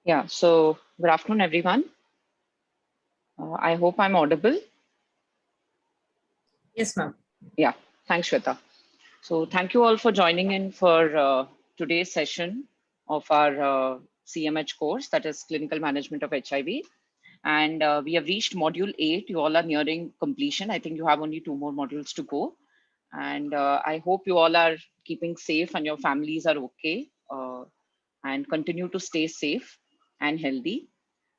Yeah, so good afternoon, everyone. I hope I'm audible. Yes, ma'am. Yeah, thanks, Shweta. So thank you all for joining in for today's session of our CMH course, that is Clinical Management of HIV. And we have reached module 8. You all are nearing completion. I think you have only 2 more modules to go. And I hope you all are keeping safe and your families are okay and continue to stay safe and healthy.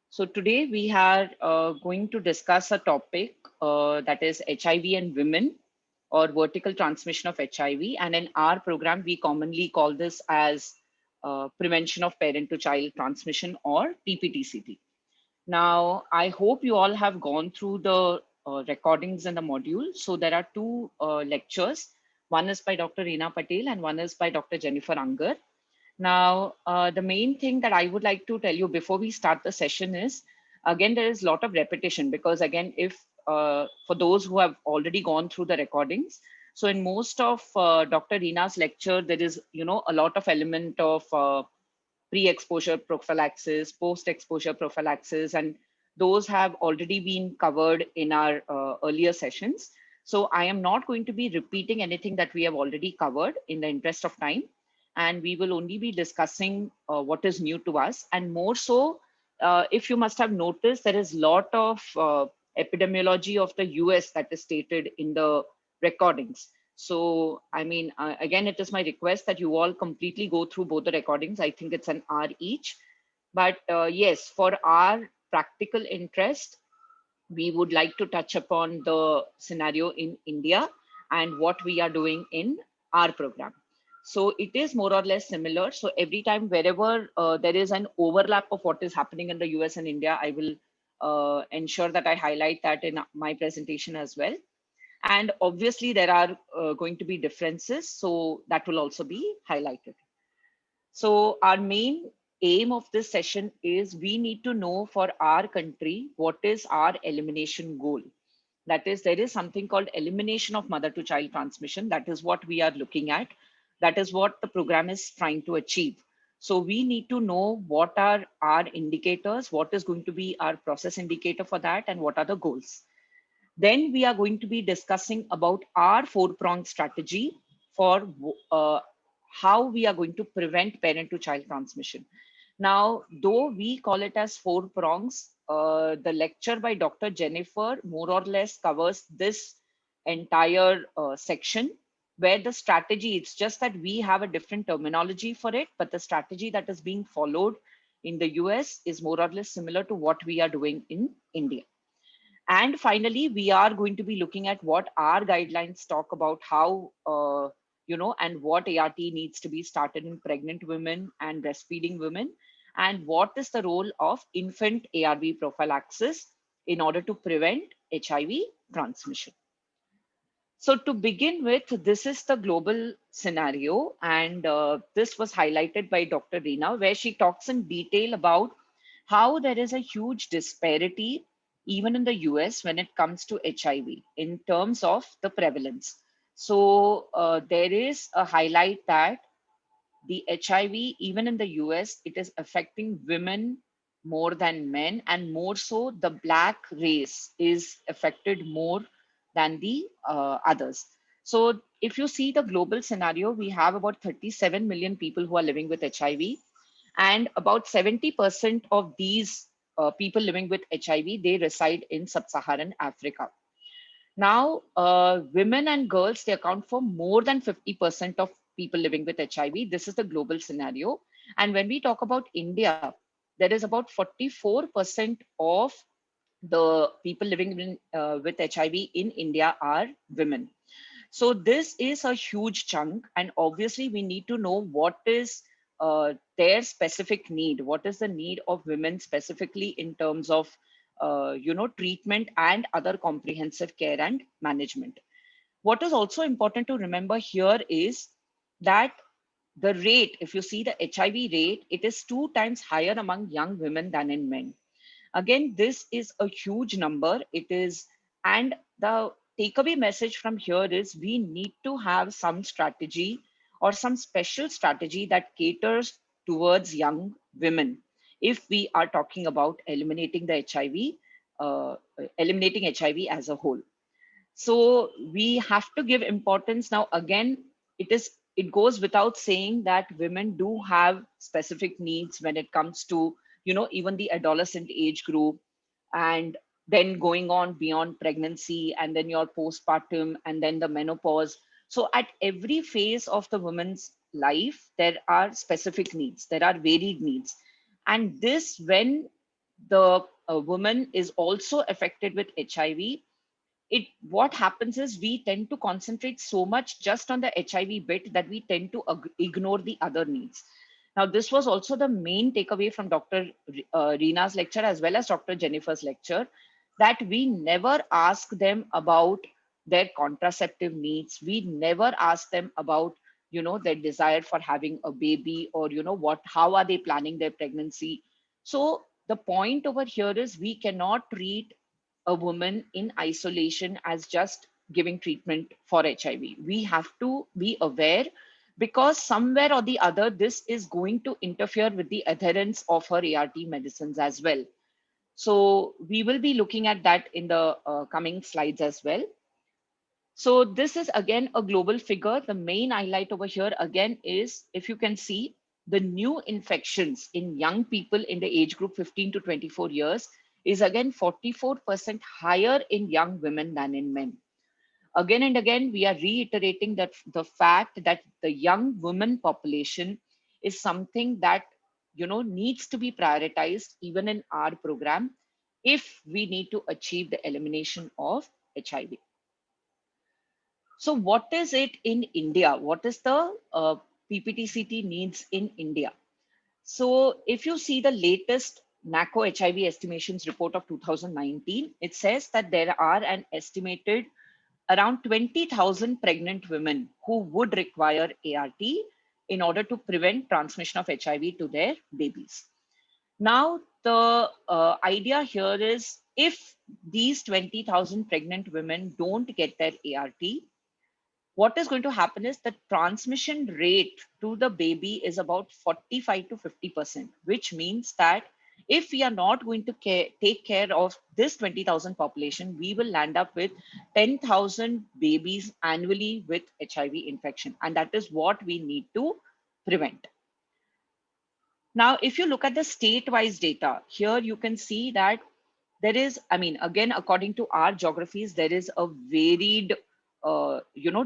So today we are going to discuss a topic that is HIV and women or vertical transmission of HIV. And in our program, we commonly call this as prevention of parent to child transmission or PPTCT. Now, I hope you all have gone through the recordings in the module. So there are 2 lectures. One is by Dr. Reena Patel and one is by Dr. Jennifer Unger. Now, the main thing that I would like to tell you before we start the session is, again, there is a lot of repetition because again, if for those who have already gone through the recordings, so in most of Dr. Reena's lecture, there is, a lot of element of pre-exposure prophylaxis, post-exposure prophylaxis, and those have already been covered in our earlier sessions. So I am not going to be repeating anything that we have already covered in the interest of time, and we will only be discussing what is new to us. And more so, if you must have noticed, there is a lot of epidemiology of the US that is stated in the recordings. So, I mean, again, it is my request that you all completely go through both the recordings. I think it's an hour each. But yes, for our practical interest, we would like to touch upon the scenario in India and what we are doing in our program. So it is more or less similar. So every time, wherever there is an overlap of what is happening in the US and India, I will ensure that I highlight that in my presentation as well. And obviously, there are going to be differences, so that will also be highlighted. So our main aim of this session is we need to know for our country what is our elimination goal. That is, there is something called elimination of mother to child transmission. That is what we are looking at. That is what the program is trying to achieve. So we need to know what are our indicators, what is going to be our process indicator for that, and what are the goals. Then we are going to be discussing about our 4-pronged strategy for how we are going to prevent parent to child transmission. Now, though we call it as 4 prongs, the lecture by Dr. Jennifer more or less covers this entire section where the strategy, it's just that we have a different terminology for it, but the strategy that is being followed in the US is more or less similar to what we are doing in India. And finally, we are going to be looking at what our guidelines talk about how, and what ART needs to be started in pregnant women and breastfeeding women, and what is the role of infant ARV prophylaxis in order to prevent HIV transmission. So to begin with, this is the global scenario, and this was highlighted by Dr. Reena, where she talks in detail about how there is a huge disparity even in the US when it comes to HIV in terms of the prevalence. So there is a highlight that the HIV, even in the US, it is affecting women more than men, and more so, the Black race is affected more than the others. So, if you see the global scenario, we have about 37 million people who are living with HIV, and about 70% of these people living with HIV, they reside in sub-Saharan Africa. Now, women and girls, they account for more than 50% of people living with HIV. This is the global scenario. And when we talk about India, there is about 44% of the people living with HIV in India are women. So this is a huge chunk, and obviously we need to know what is their specific need. What is the need of women specifically in terms of treatment and other comprehensive care and management. What is also important to remember here is that the rate, if you see the HIV rate, it is 2 times higher among young women than in men. Again, this is a huge number. It is, and the takeaway message from here is we need to have some strategy or some special strategy that caters towards young women if we are talking about eliminating the eliminating HIV as a whole. So we have to give importance. Now again, it goes without saying that women do have specific needs when it comes to, even the adolescent age group, and then going on beyond pregnancy, and then your postpartum, and then the menopause. So at every phase of the woman's life, there are specific needs, there are varied needs. And this, when the woman is also affected with HIV, it what happens is we tend to concentrate so much just on the HIV bit that we tend to ignore the other needs. Now, this was also the main takeaway from Dr. Reena's lecture as well as Dr. Jennifer's lecture, that we never ask them about their contraceptive needs. We never ask them about, their desire for having a baby, or, how are they planning their pregnancy. So the point over here is we cannot treat a woman in isolation as just giving treatment for HIV. We have to be aware, because somewhere or the other, this is going to interfere with the adherence of her ART medicines as well. So we will be looking at that in the coming slides as well. So this is again a global figure. The main highlight over here again is, if you can see, the new infections in young people in the age group 15 to 24 years is again 44% higher in young women than in men. Again and again, we are reiterating that the fact that the young women population is something that, needs to be prioritized even in our program if we need to achieve the elimination of HIV. So what is it in India? What is the PPTCT needs in India? So if you see the latest NACO HIV estimations report of 2019, it says that there are an estimated around 20,000 pregnant women who would require ART in order to prevent transmission of HIV to their babies. Now, the idea here is, if these 20,000 pregnant women don't get their ART, what is going to happen is the transmission rate to the baby is about 45 to 50%, which means that if we are not going to take care of this 20,000 population, we will land up with 10,000 babies annually with HIV infection. And that is what we need to prevent. Now, if you look at the state-wise data, here you can see that there is, again, according to our geographies, there is a varied,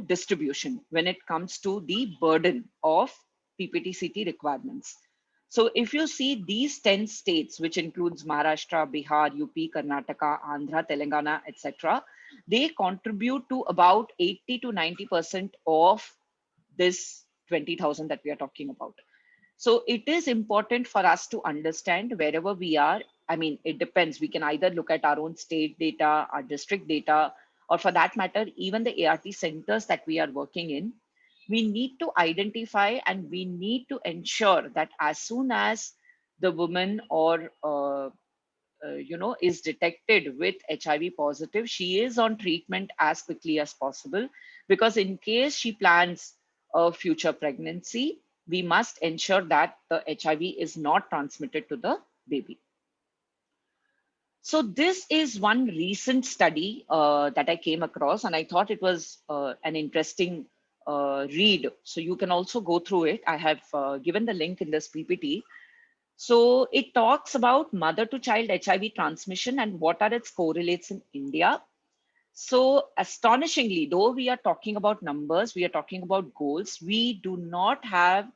distribution when it comes to the burden of PPTCT requirements. So if you see these 10 states, which includes Maharashtra, Bihar, UP, Karnataka, Andhra, Telangana, etc., they contribute to about 80 to 90% of this 20,000 that we are talking about. So it is important for us to understand wherever we are. It depends. We can either look at our own state data, our district data, or for that matter, even the ART centers that we are working in. We need to identify and we need to ensure that as soon as the woman or is detected with HIV positive, she is on treatment as quickly as possible, because in case she plans a future pregnancy, we must ensure that the HIV is not transmitted to the baby. So this is one recent study that I came across, and I thought it was an interesting read. So you can also go through it. I have given the link in this PPT. So it talks about mother to child HIV transmission and what are its correlates in India. So astonishingly, though we are talking about numbers, we are talking about goals, we do not have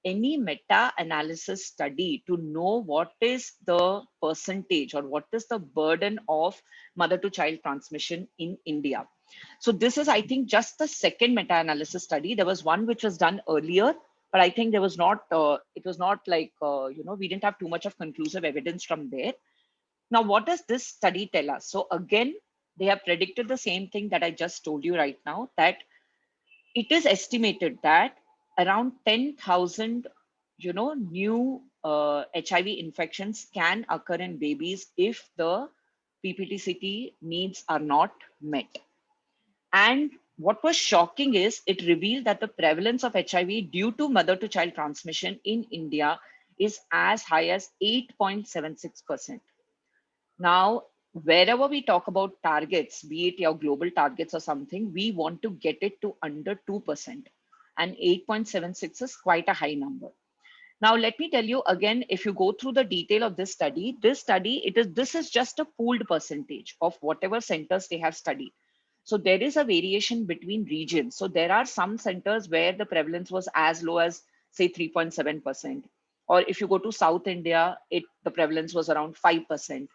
any meta-analysis study to know what is the percentage or what is the burden of mother to child transmission in India. So this is, I think, just the second meta-analysis study. There was one which was done earlier, but I think there was not, it was not like, we didn't have too much of conclusive evidence from there. Now, what does this study tell us? So again, they have predicted the same thing that I just told you right now, that it is estimated that around 10,000, new HIV infections can occur in babies if the PPTCT needs are not met. And what was shocking is it revealed that the prevalence of HIV due to mother to child transmission in India is as high as 8.76%. Now, wherever we talk about targets, be it your global targets or something, we want to get it to under 2%. And 8.76 is quite a high number. Now, let me tell you again, if you go through the detail of this study, this is just a pooled percentage of whatever centers they have studied. So there is a variation between regions. So there are some centers where the prevalence was as low as say 3.7%. Or if you go to South India, the prevalence was around 5%.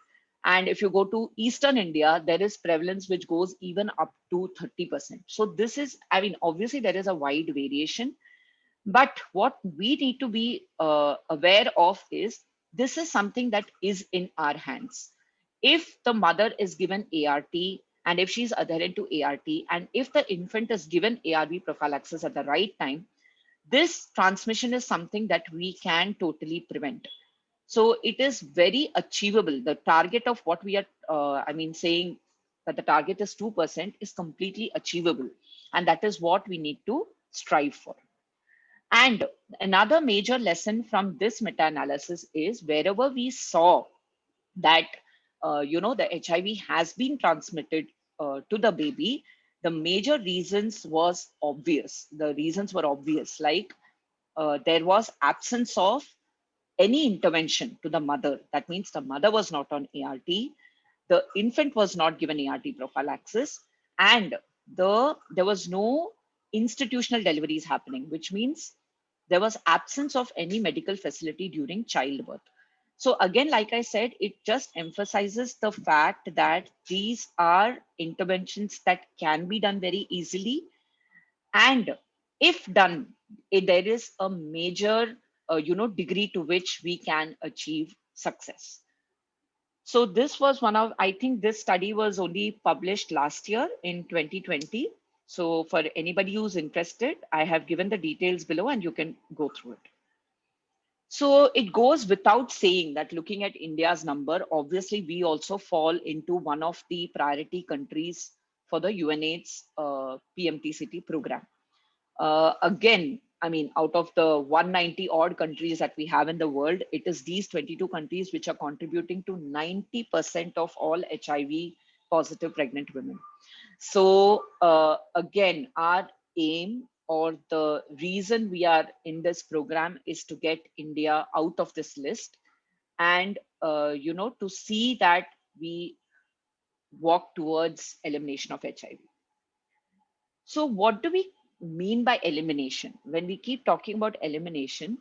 And if you go to Eastern India, there is prevalence which goes even up to 30%. So this is, I mean, obviously there is a wide variation, but what we need to be aware of is this is something that is in our hands. If the mother is given ART and if she's adherent to ART and if the infant is given ARV prophylaxis at the right time, this transmission is something that we can totally prevent. So it is very achievable. The target of what we are, saying that the target is 2% is completely achievable. And that is what we need to strive for. And another major lesson from this meta-analysis is wherever we saw that the HIV has been transmitted to the baby, the major reasons was obvious. The reasons were obvious, like there was absence of any intervention to the mother. That means the mother was not on ART, the infant was not given ART prophylaxis, and there was no institutional deliveries happening, which means there was absence of any medical facility during childbirth. So again, like I said, it just emphasizes the fact that these are interventions that can be done very easily. And if done, there is a major degree to which we can achieve success. So this was one of, I think this study was only published last year in 2020. So for anybody who's interested, I have given the details below and you can go through it. So it goes without saying that looking at India's number, obviously we also fall into one of the priority countries for the UNAIDS PMTCT program. Again, I mean, out of the 190 odd countries that we have in the world, it is these 22 countries which are contributing to 90% of all HIV positive pregnant women. So again, our aim or the reason we are in this program is to get India out of this list and, to see that we walk towards elimination of HIV. So what do we mean by elimination? When we keep talking about elimination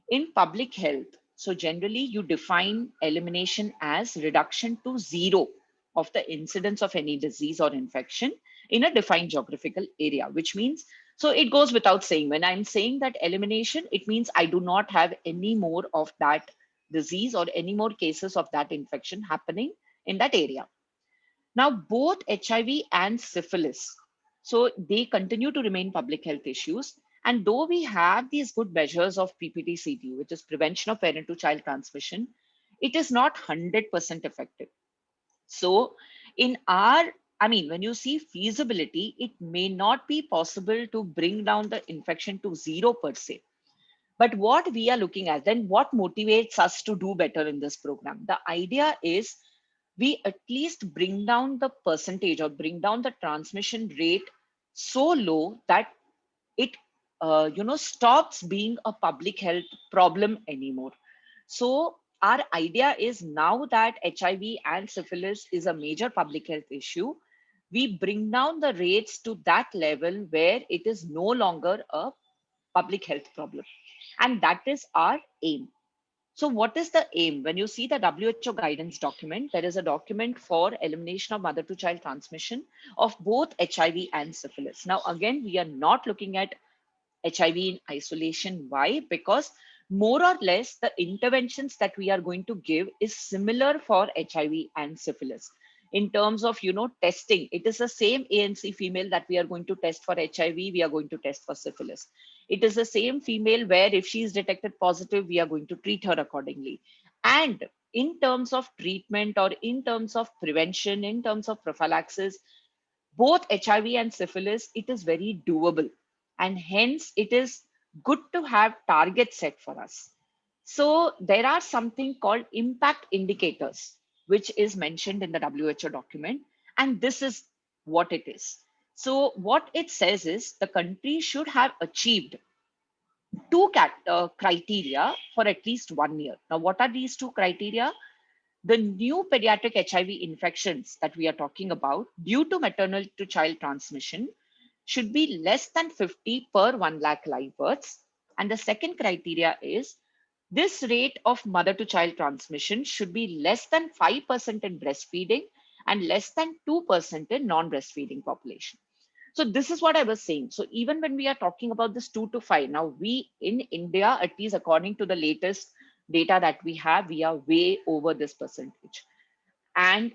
in public health, so generally you define elimination as reduction to zero of the incidence of any disease or infection in a defined geographical area, which means, so it goes without saying, when I'm saying that elimination, it means I do not have any more of that disease or any more cases of that infection happening in that area. Now, both HIV and syphilis, so they continue to remain public health issues. And though we have these good measures of PPT-CT, which is prevention of parent to child transmission, it is not 100% effective. So when you see feasibility, it may not be possible to bring down the infection to zero per se. But what we are looking at, then what motivates us to do better in this program? The idea is we at least bring down the percentage or bring down the transmission rate so low that it stops being a public health problem anymore. So our idea is now that HIV and syphilis is a major public health issue, we bring down the rates to that level where it is no longer a public health problem. And that is our aim. So what is the aim? When you see the WHO guidance document, there is a document for elimination of mother to child transmission of both HIV and syphilis. Now, again, we are not looking at HIV in isolation. Why? Because more or less the interventions that we are going to give is similar for HIV and syphilis. In terms of, testing, it is the same ANC female that we are going to test for HIV, we are going to test for syphilis. It is the same female where if she is detected positive, we are going to treat her accordingly. And in terms of treatment or in terms of prevention, in terms of prophylaxis, both HIV and syphilis, it is very doable. And hence it is good to have targets set for us. So there are something called impact indicators, which is mentioned in the WHO document, and this is what it is. So what it says is the country should have achieved two criteria for at least 1 year. Now, what are these two criteria? The new pediatric HIV infections that we are talking about due to maternal to child transmission should be less than 50 per 1 lakh live births. And the second criteria is this rate of mother to child transmission should be less than 5% in breastfeeding and less than 2% in non-breastfeeding population. So this is what I was saying. So even when we are talking about this 2 to 5, now we in India, at least according to the latest data that we have, we are way over this percentage. And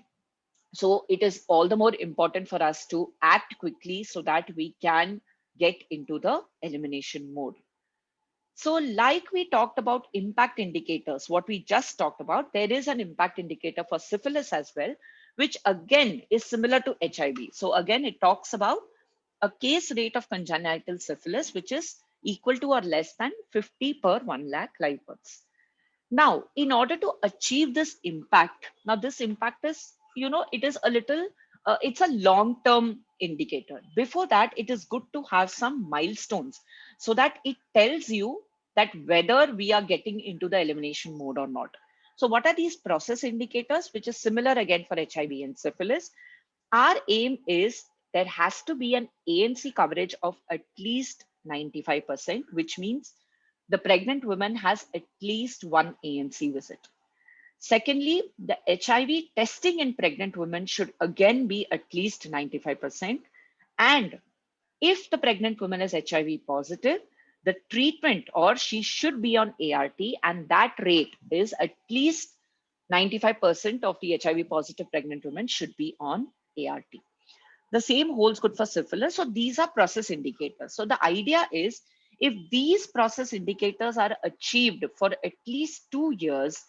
so it is all the more important for us to act quickly so that we can get into the elimination mode. So like we talked about impact indicators, what we just talked about, there is an impact indicator for syphilis as well, which again is similar to HIV. So again, it talks about a case rate of congenital syphilis, which is equal to or less than 50 per 1 lakh live births. Now, in order to achieve this impact, now this impact is, it is a little, it's a long-term indicator. Before that, it is good to have some milestones so that it tells you that whether we are getting into the elimination mode or not. So what are these process indicators, which is similar again for HIV and syphilis? Our aim is there has to be an ANC coverage of at least 95%, which means the pregnant woman has at least one ANC visit. Secondly, the HIV testing in pregnant women should again be at least 95%. And if the pregnant woman is HIV positive, the treatment or she should be on ART, and that rate is at least 95% of the HIV positive pregnant women should be on ART. The same holds good for syphilis. So these are process indicators. So the idea is if these process indicators are achieved for at least 2 years,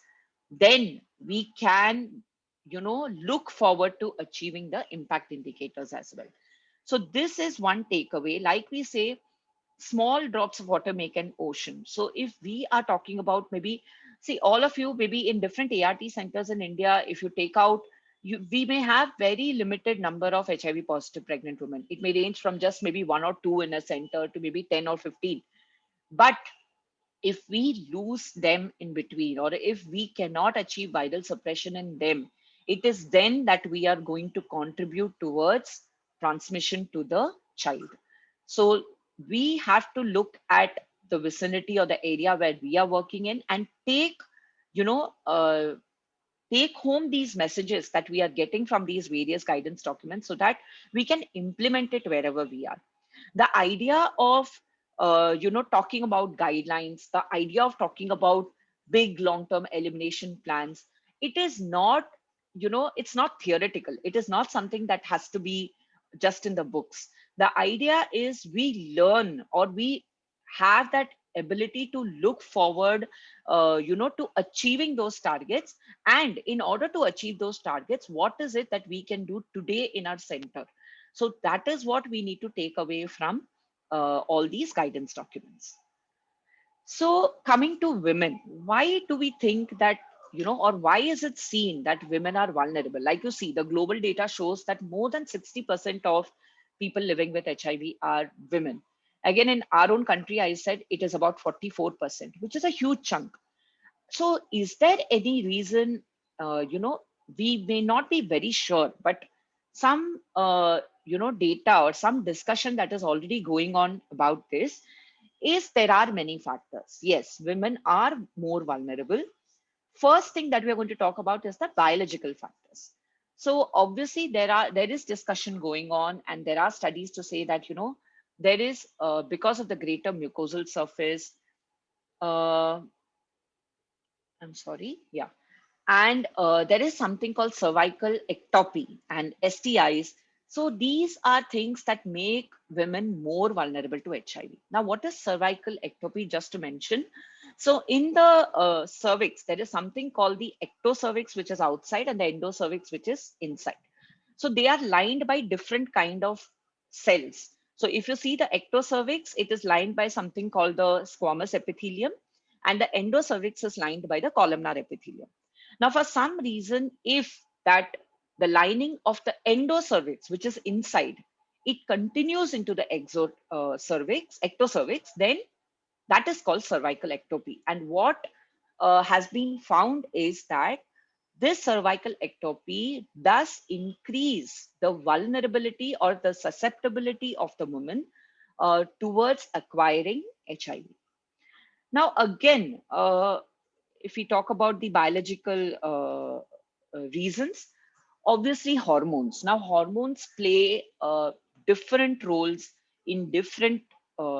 then we can, look forward to achieving the impact indicators as well. So this is one takeaway. Like we say, small drops of water make an ocean. So if we are talking about maybe, see, all of you maybe in different ART centers in India, if you take out, we may have very limited number of HIV positive pregnant women. It may range from just maybe 1 or 2 in a center to maybe 10 or 15. But if we lose them in between, or if we cannot achieve viral suppression in them, it is then that we are going to contribute towards transmission to the child. So we have to look at the vicinity or the area where we are working in and take, you know, uh, take home these messages that we are getting from these various guidance documents so that we can implement it wherever we are. The idea of talking about guidelines, the idea of talking about big long-term elimination plans, it is not, it's not theoretical. It is not something that has to be just in the books. The idea is we learn or we have that ability to look forward to achieving those targets. And in order to achieve those targets, what is it that we can do today in our center? So that is what we need to take away from all these guidance documents. So coming to women, why do we think that, or why is it seen that women are vulnerable? Like you see, the global data shows that more than 60% of people living with HIV are women. Again, in our own country, I said it is about 44%, which is a huge chunk. So is there any reason, we may not be very sure, but some, data or some discussion that is already going on about this is there are many factors. Yes, women are more vulnerable. First thing that we are going to talk about is the biological factors. So obviously there is discussion going on, and there are studies to say that, there is because of the greater mucosal surface, uh, I'm sorry, yeah. And there is something called cervical ectopy and STIs. So these are things that make women more vulnerable to HIV. Now, what is cervical ectopy, just to mention? So in the cervix, there is something called the ectocervix, which is outside, and the endocervix, which is inside. So they are lined by different kind of cells. So if you see the ectocervix, it is lined by something called the squamous epithelium, and the endocervix is lined by the columnar epithelium. Now, for some reason, if that the lining of the endocervix, which is inside, it continues into the ectocervix, then that is called cervical ectopy. And what has been found is that this cervical ectopy does increase the vulnerability or the susceptibility of the woman towards acquiring HIV. Now, again, if we talk about the biological reasons, obviously hormones. Now, hormones play different roles in different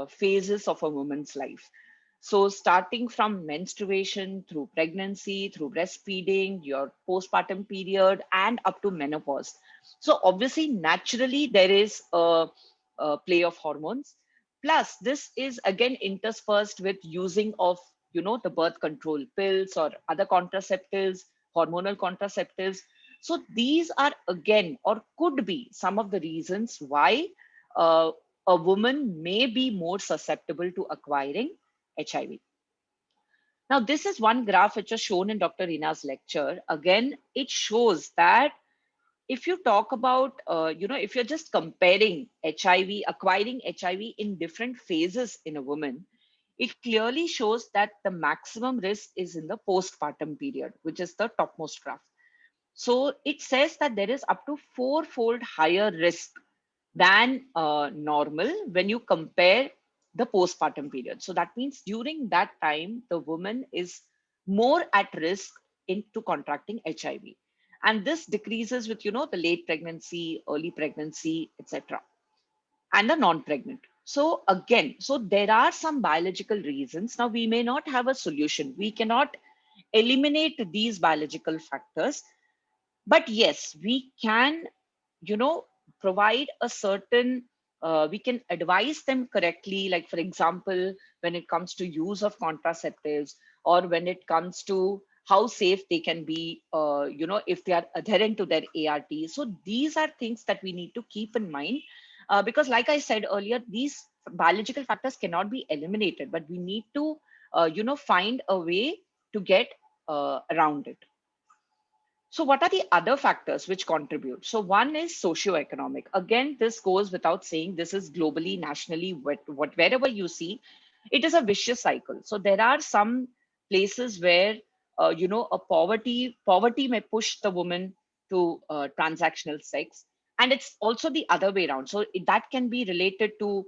phases of a woman's life. So starting from menstruation through pregnancy, through breastfeeding, your postpartum period, and up to menopause. So obviously, naturally, there is a play of hormones. Plus, this is again interspersed with using of, the birth control pills or other contraceptives, hormonal contraceptives. So these are again, or could be, some of the reasons why a woman may be more susceptible to acquiring HIV. Now, this is one graph which was shown in Dr. Rina's lecture. Again, it shows that if you talk about, if you're just comparing HIV, acquiring HIV in different phases in a woman, it clearly shows that the maximum risk is in the postpartum period, which is the topmost graph. So it says that there is up to fourfold higher risk than normal when you compare the postpartum period. So that means during that time, the woman is more at risk into contracting HIV. And this decreases with, the late pregnancy, early pregnancy, etc., and the non-pregnant. So again, so there are some biological reasons. Now, we may not have a solution. We cannot eliminate these biological factors, but yes, we can, provide a certain, we can advise them correctly, like for example, when it comes to use of contraceptives, or when it comes to how safe they can be, if they are adherent to their ART. So these are things that we need to keep in mind, because like I said earlier, these biological factors cannot be eliminated, but we need to find a way to get around it. So what are the other factors which contribute? So one is socioeconomic. Again, this goes without saying, this is globally, nationally, wherever you see, it is a vicious cycle. So there are some places where, a poverty may push the woman to transactional sex. And it's also the other way around. So that can be related to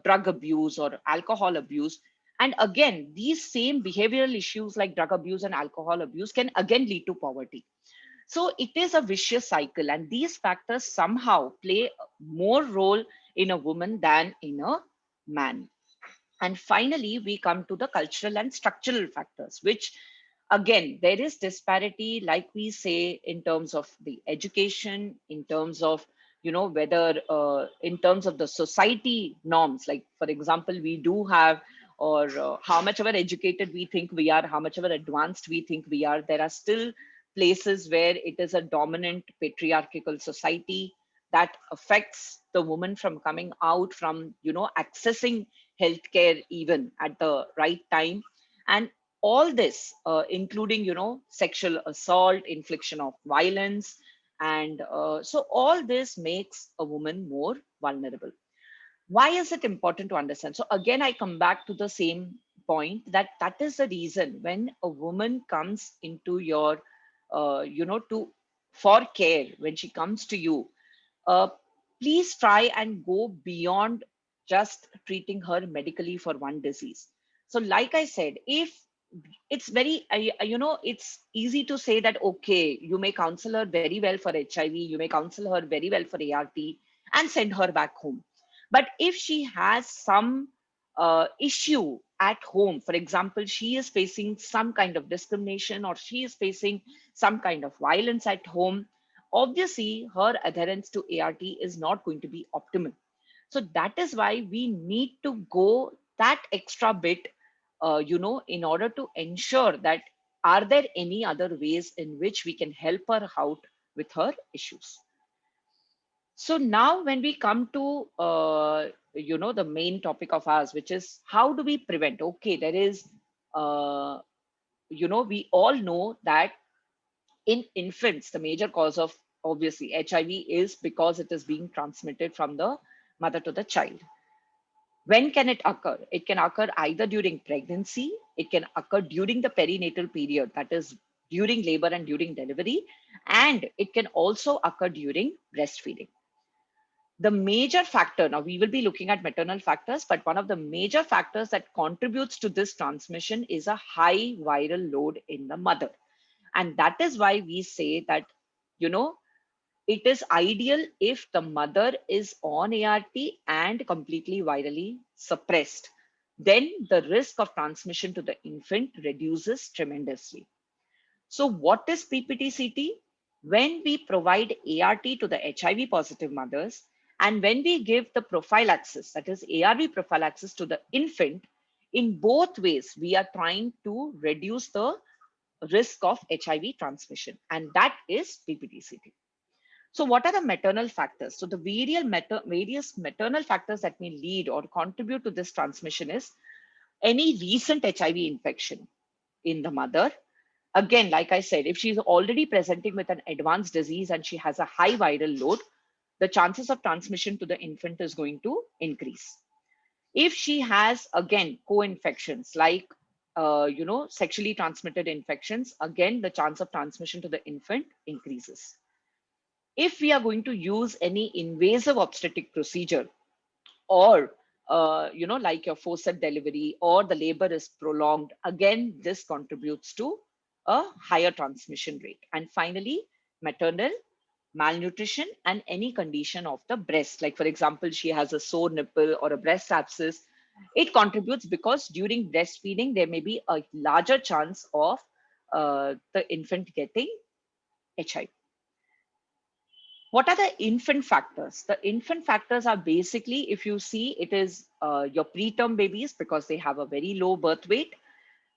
drug abuse or alcohol abuse. And again, these same behavioral issues like drug abuse and alcohol abuse can again lead to poverty. So it is a vicious cycle, and these factors somehow play more role in a woman than in a man. And finally, we come to the cultural and structural factors, which again, there is disparity, like we say, in terms of the education, in terms of, whether in terms of the society norms, like for example, we do have, or how much ever educated we think we are, how much ever advanced we think we are, there are still places where it is a dominant patriarchal society that affects the woman from coming out, from, accessing healthcare even at the right time. And all this, including, sexual assault, infliction of violence, and so all this makes a woman more vulnerable. Why is it important to understand? So again, I come back to the same point, that that is the reason when a woman comes into your, to for care, when she comes to you, uh, please try and go beyond just treating her medically for one disease. So like I said, if it's very, it's easy to say that, okay, you may counsel her very well for HIV, you may counsel her very well for ART and send her back home. But if she has some issue at home, for example, she is facing some kind of discrimination, or she is facing some kind of violence at home, obviously her adherence to ART is not going to be optimal. So that is why we need to go that extra bit, in order to ensure that, are there any other ways in which we can help her out with her issues. So now when we come to, the main topic of ours, which is how do we prevent? Okay, there is uh, we all know that in infants, the major cause of obviously HIV is because it is being transmitted from the mother to the child. When can it occur? It can occur either during pregnancy, it can occur during the perinatal period, that is during labor and during delivery, and it can also occur during breastfeeding. The major factor, now we will be looking at maternal factors, but one of the major factors that contributes to this transmission is a high viral load in the mother. And that is why we say that, you know, it is ideal if the mother is on ART and completely virally suppressed. Then the risk of transmission to the infant reduces tremendously. So, what is PPTCT? When we provide ART to the HIV positive mothers, and when we give the prophylaxis, that is ARV prophylaxis to the infant, in both ways, we are trying to reduce the risk of HIV transmission, and that is PPTCT. So, what are the maternal factors? So, the various maternal factors that may lead or contribute to this transmission is any recent HIV infection in the mother. Again, like I said, if she's already presenting with an advanced disease and she has a high viral load, the chances of transmission to the infant is going to increase. If she has, again, co-infections like sexually transmitted infections, again, the chance of transmission to the infant increases. If we are going to use any invasive obstetric procedure, or like your forceps delivery, or the labor is prolonged, again this contributes to a higher transmission rate. And finally, maternal malnutrition and any condition of the breast, like for example she has a sore nipple or a breast abscess, it contributes because during breastfeeding there may be a larger chance of the infant getting HIV. What are the infant factors? The infant factors are basically, if you see, it is your preterm babies because they have a very low birth weight.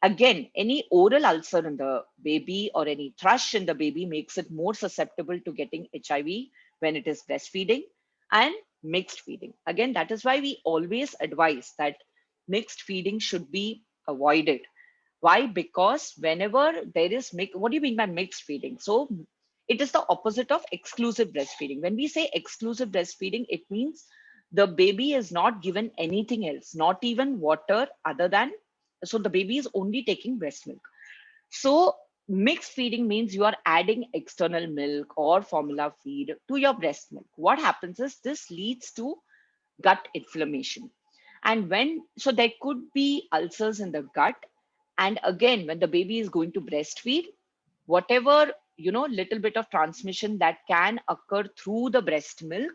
Again, any oral ulcer in the baby or any thrush in the baby makes it more susceptible to getting HIV when it is breastfeeding. And mixed feeding. Again, that is why we always advise that mixed feeding should be avoided. Why? Because whenever there is what do you mean by mixed feeding? So it is the opposite of exclusive breastfeeding. When we say exclusive breastfeeding, it means the baby is not given anything else, not even water other than, so the baby is only taking breast milk. So mixed feeding means you are adding external milk or formula feed to your breast milk. What happens is this leads to gut inflammation. And so there could be ulcers in the gut. And again, when the baby is going to breastfeed, whatever, little bit of transmission that can occur through the breast milk,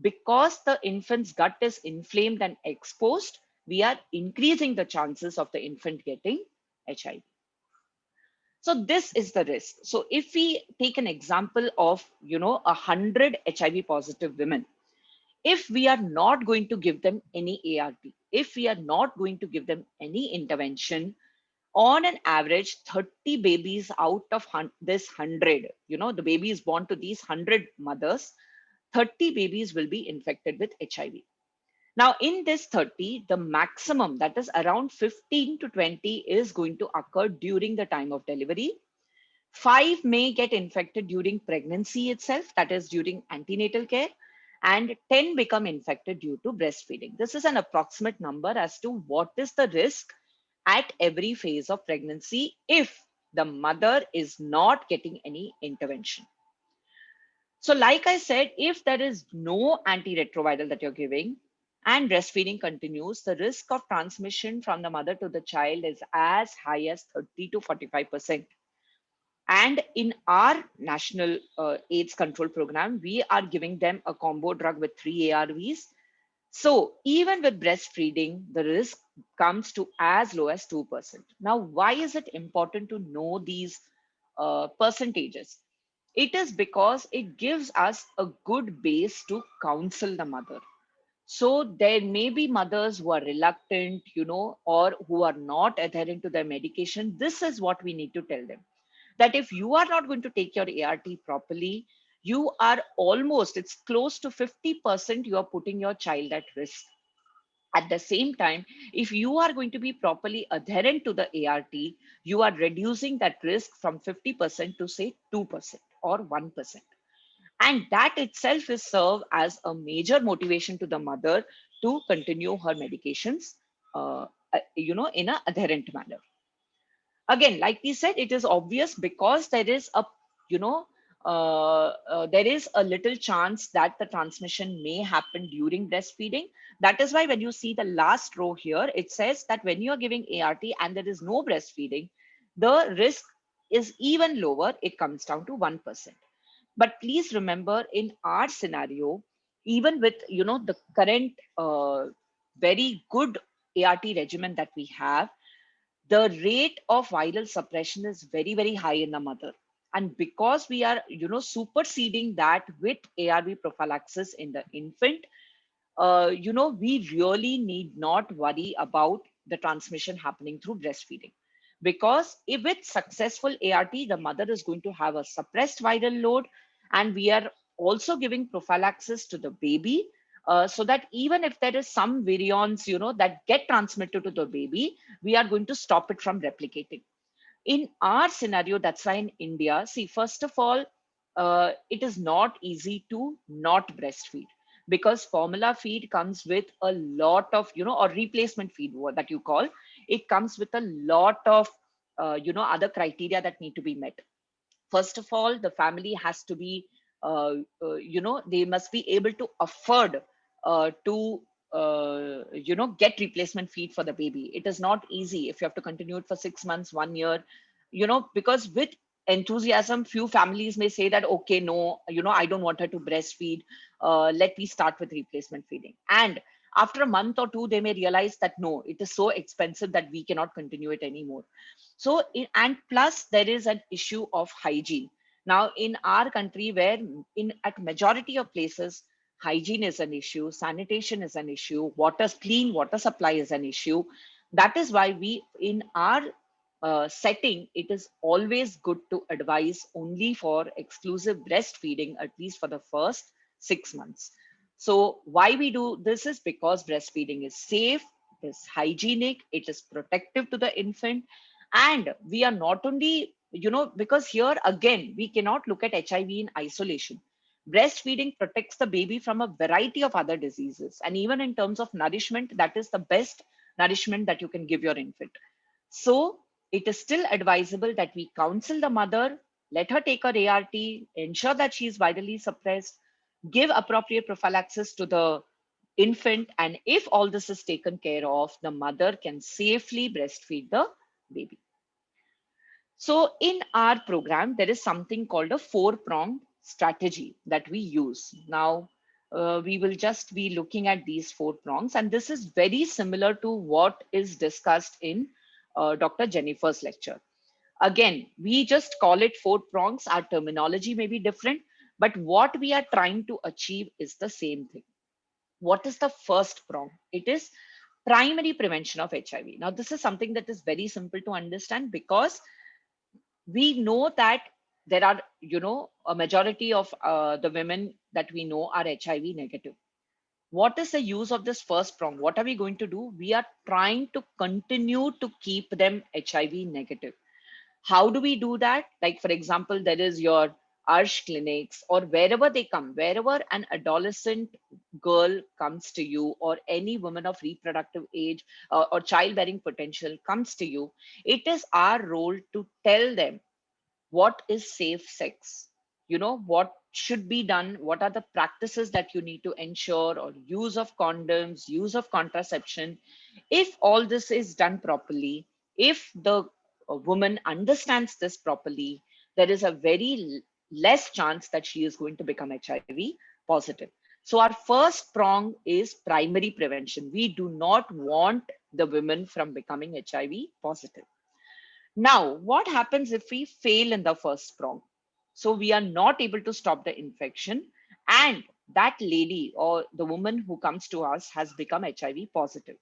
because the infant's gut is inflamed and exposed, we are increasing the chances of the infant getting HIV. So this is the risk. So if we take an example of, 100 HIV positive women, if we are not going to give them any ART, if we are not going to give them any intervention, on an average, 30 babies out of this 100, the baby is born to these 100 mothers, 30 babies will be infected with HIV. Now, in this 30, the maximum, that is around 15 to 20, is going to occur during the time of delivery. 5 may get infected during pregnancy itself, that is during antenatal care, and 10 become infected due to breastfeeding. This is an approximate number as to what is the risk at every phase of pregnancy if the mother is not getting any intervention. So, like I said, if there is no antiretroviral that you're giving and breastfeeding continues, the risk of transmission from the mother to the child is as high as 30 to 45%. And in our national AIDS control program, we are giving them a combo drug with 3 ARVs. So even with breastfeeding, the risk comes to as low as 2%. Now, why is it important to know these percentages? It is because it gives us a good base to counsel the mother. So there may be mothers who are reluctant, or who are not adhering to their medication. This is what we need to tell them, that if you are not going to take your ART properly, you are almost, it's close to 50% you are putting your child at risk. At the same time, if you are going to be properly adherent to the ART, you are reducing that risk from 50% to say 2% or 1%. And that itself is serve as a major motivation to the mother to continue her medications, in a adherent manner. Again, like we said, it is obvious because there is a, you know, there is a little chance that the transmission may happen during breastfeeding. That is why when you see the last row here, it says that when you are giving ART and there is no breastfeeding, the risk is even lower. It comes down to 1%. But please remember, in our scenario, even with the current very good ART regimen that we have, the rate of viral suppression is very, very high in the mother. And because we are superseding that with ARV prophylaxis in the infant, we really need not worry about the transmission happening through breastfeeding. Because if with successful ART, the mother is going to have a suppressed viral load, and we are also giving prophylaxis to the baby, so that even if there is some virions, that get transmitted to the baby, we are going to stop it from replicating. In our scenario, that's why in India, see, first of all, it is not easy to not breastfeed, because formula feed comes with a lot of, or replacement feed, what that you call, it comes with a lot of, other criteria that need to be met. First of all, the family has to be, they must be able to afford to, get replacement feed for the baby. It is not easy if you have to continue it for 6 months, 1 year, because with enthusiasm, few families may say that, okay, no, I don't want her to breastfeed. Let me start with replacement feeding. And after a month or two, they may realize that no, it is so expensive that we cannot continue it anymore. So, and plus there is an issue of hygiene. Now, in our country, where in at majority of places, hygiene is an issue, sanitation is an issue, clean water supply is an issue. That is why we, in our setting, it is always good to advise only for exclusive breastfeeding, at least for the first 6 months. So why we do this is because breastfeeding is safe, it is hygienic, it is protective to the infant. And we are not only, because here again, we cannot look at HIV in isolation. Breastfeeding protects the baby from a variety of other diseases. And even in terms of nourishment, that is the best nourishment that you can give your infant. So it is still advisable that we counsel the mother, let her take her ART, ensure that she is virally suppressed, give appropriate prophylaxis to the infant, and if all this is taken care of, the mother can safely breastfeed the baby. So in our program, there is something called a 4-pronged strategy that we use. Now, we will just be looking at these 4 prongs, and this is very similar to what is discussed in Dr. Jennifer's lecture. Again, we just call it 4 prongs. Our terminology may be different, but what we are trying to achieve is the same thing. What is the first prong? It is primary prevention of HIV. Now, this is something that is very simple to understand, because we know that there are, a majority of the women that we know are HIV negative. What is the use of this first prong? What are we going to do? We are trying to continue to keep them HIV negative. How do we do that? Like, for example, there is your ARSH clinics, or wherever they come, wherever an adolescent girl comes to you, or any woman of reproductive age or childbearing potential comes to you, it is our role to tell them what is safe sex, what should be done, what are the practices that you need to ensure, or use of condoms, use of contraception. If all this is done properly, if the woman understands this properly, there is a very less chance that she is going to become HIV positive. So our first prong is primary prevention. We do not want the women from becoming HIV positive. Now, what happens if we fail in the first prong? So we are not able to stop the infection, and that lady or the woman who comes to us has become HIV positive.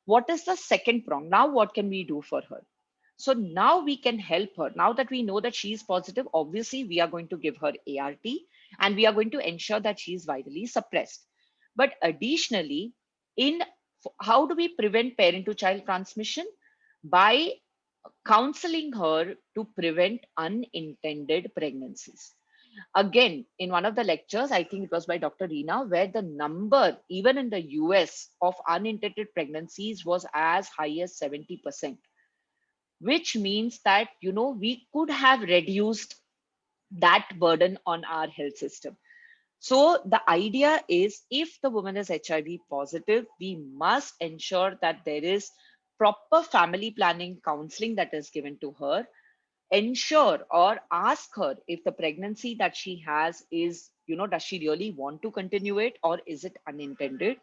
What is the second prong? Now, what can we do for her? So now we can help her. Now that we know that she is positive, obviously we are going to give her ART, and we are going to ensure that she is virally suppressed. But additionally, in How do we prevent parent to child transmission? By counseling her to prevent unintended pregnancies. Again, in one of the lectures, I think it was by Dr. Reena, where the number, even in the US, of unintended pregnancies was as high as 70%, which means that, we could have reduced that burden on our health system. So the idea is, if the woman is HIV positive, we must ensure that there is proper family planning counseling that is given to her. Ensure or ask her if the pregnancy that she has is, does she really want to continue it, or is it unintended?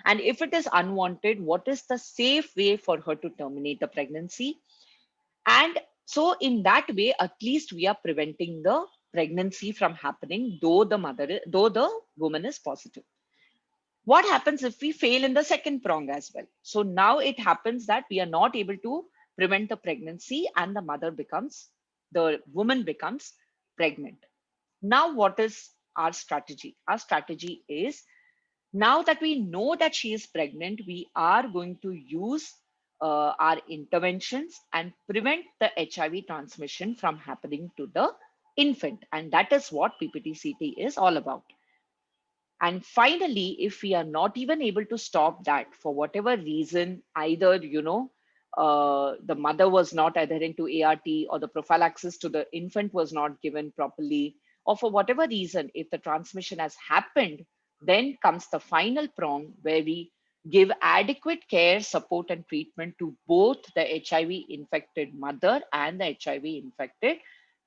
And if it is unwanted, what is the safe way for her to terminate the pregnancy? And so in that way, at least we are preventing the pregnancy from happening, though the woman is positive. What happens if we fail in the second prong as well? So now it happens that we are not able to prevent the pregnancy, and the woman becomes pregnant. Now, what is our strategy? Our strategy is, now that we know that she is pregnant, we are going to use our interventions and prevent the HIV transmission from happening to the infant. And that is what PPTCT is all about. And finally, if we are not even able to stop that for whatever reason, either, the mother was not adherent to ART, or the prophylaxis to the infant was not given properly, or for whatever reason, if the transmission has happened, then comes the final prong where we give adequate care, support, and treatment to both the HIV infected mother and the HIV infected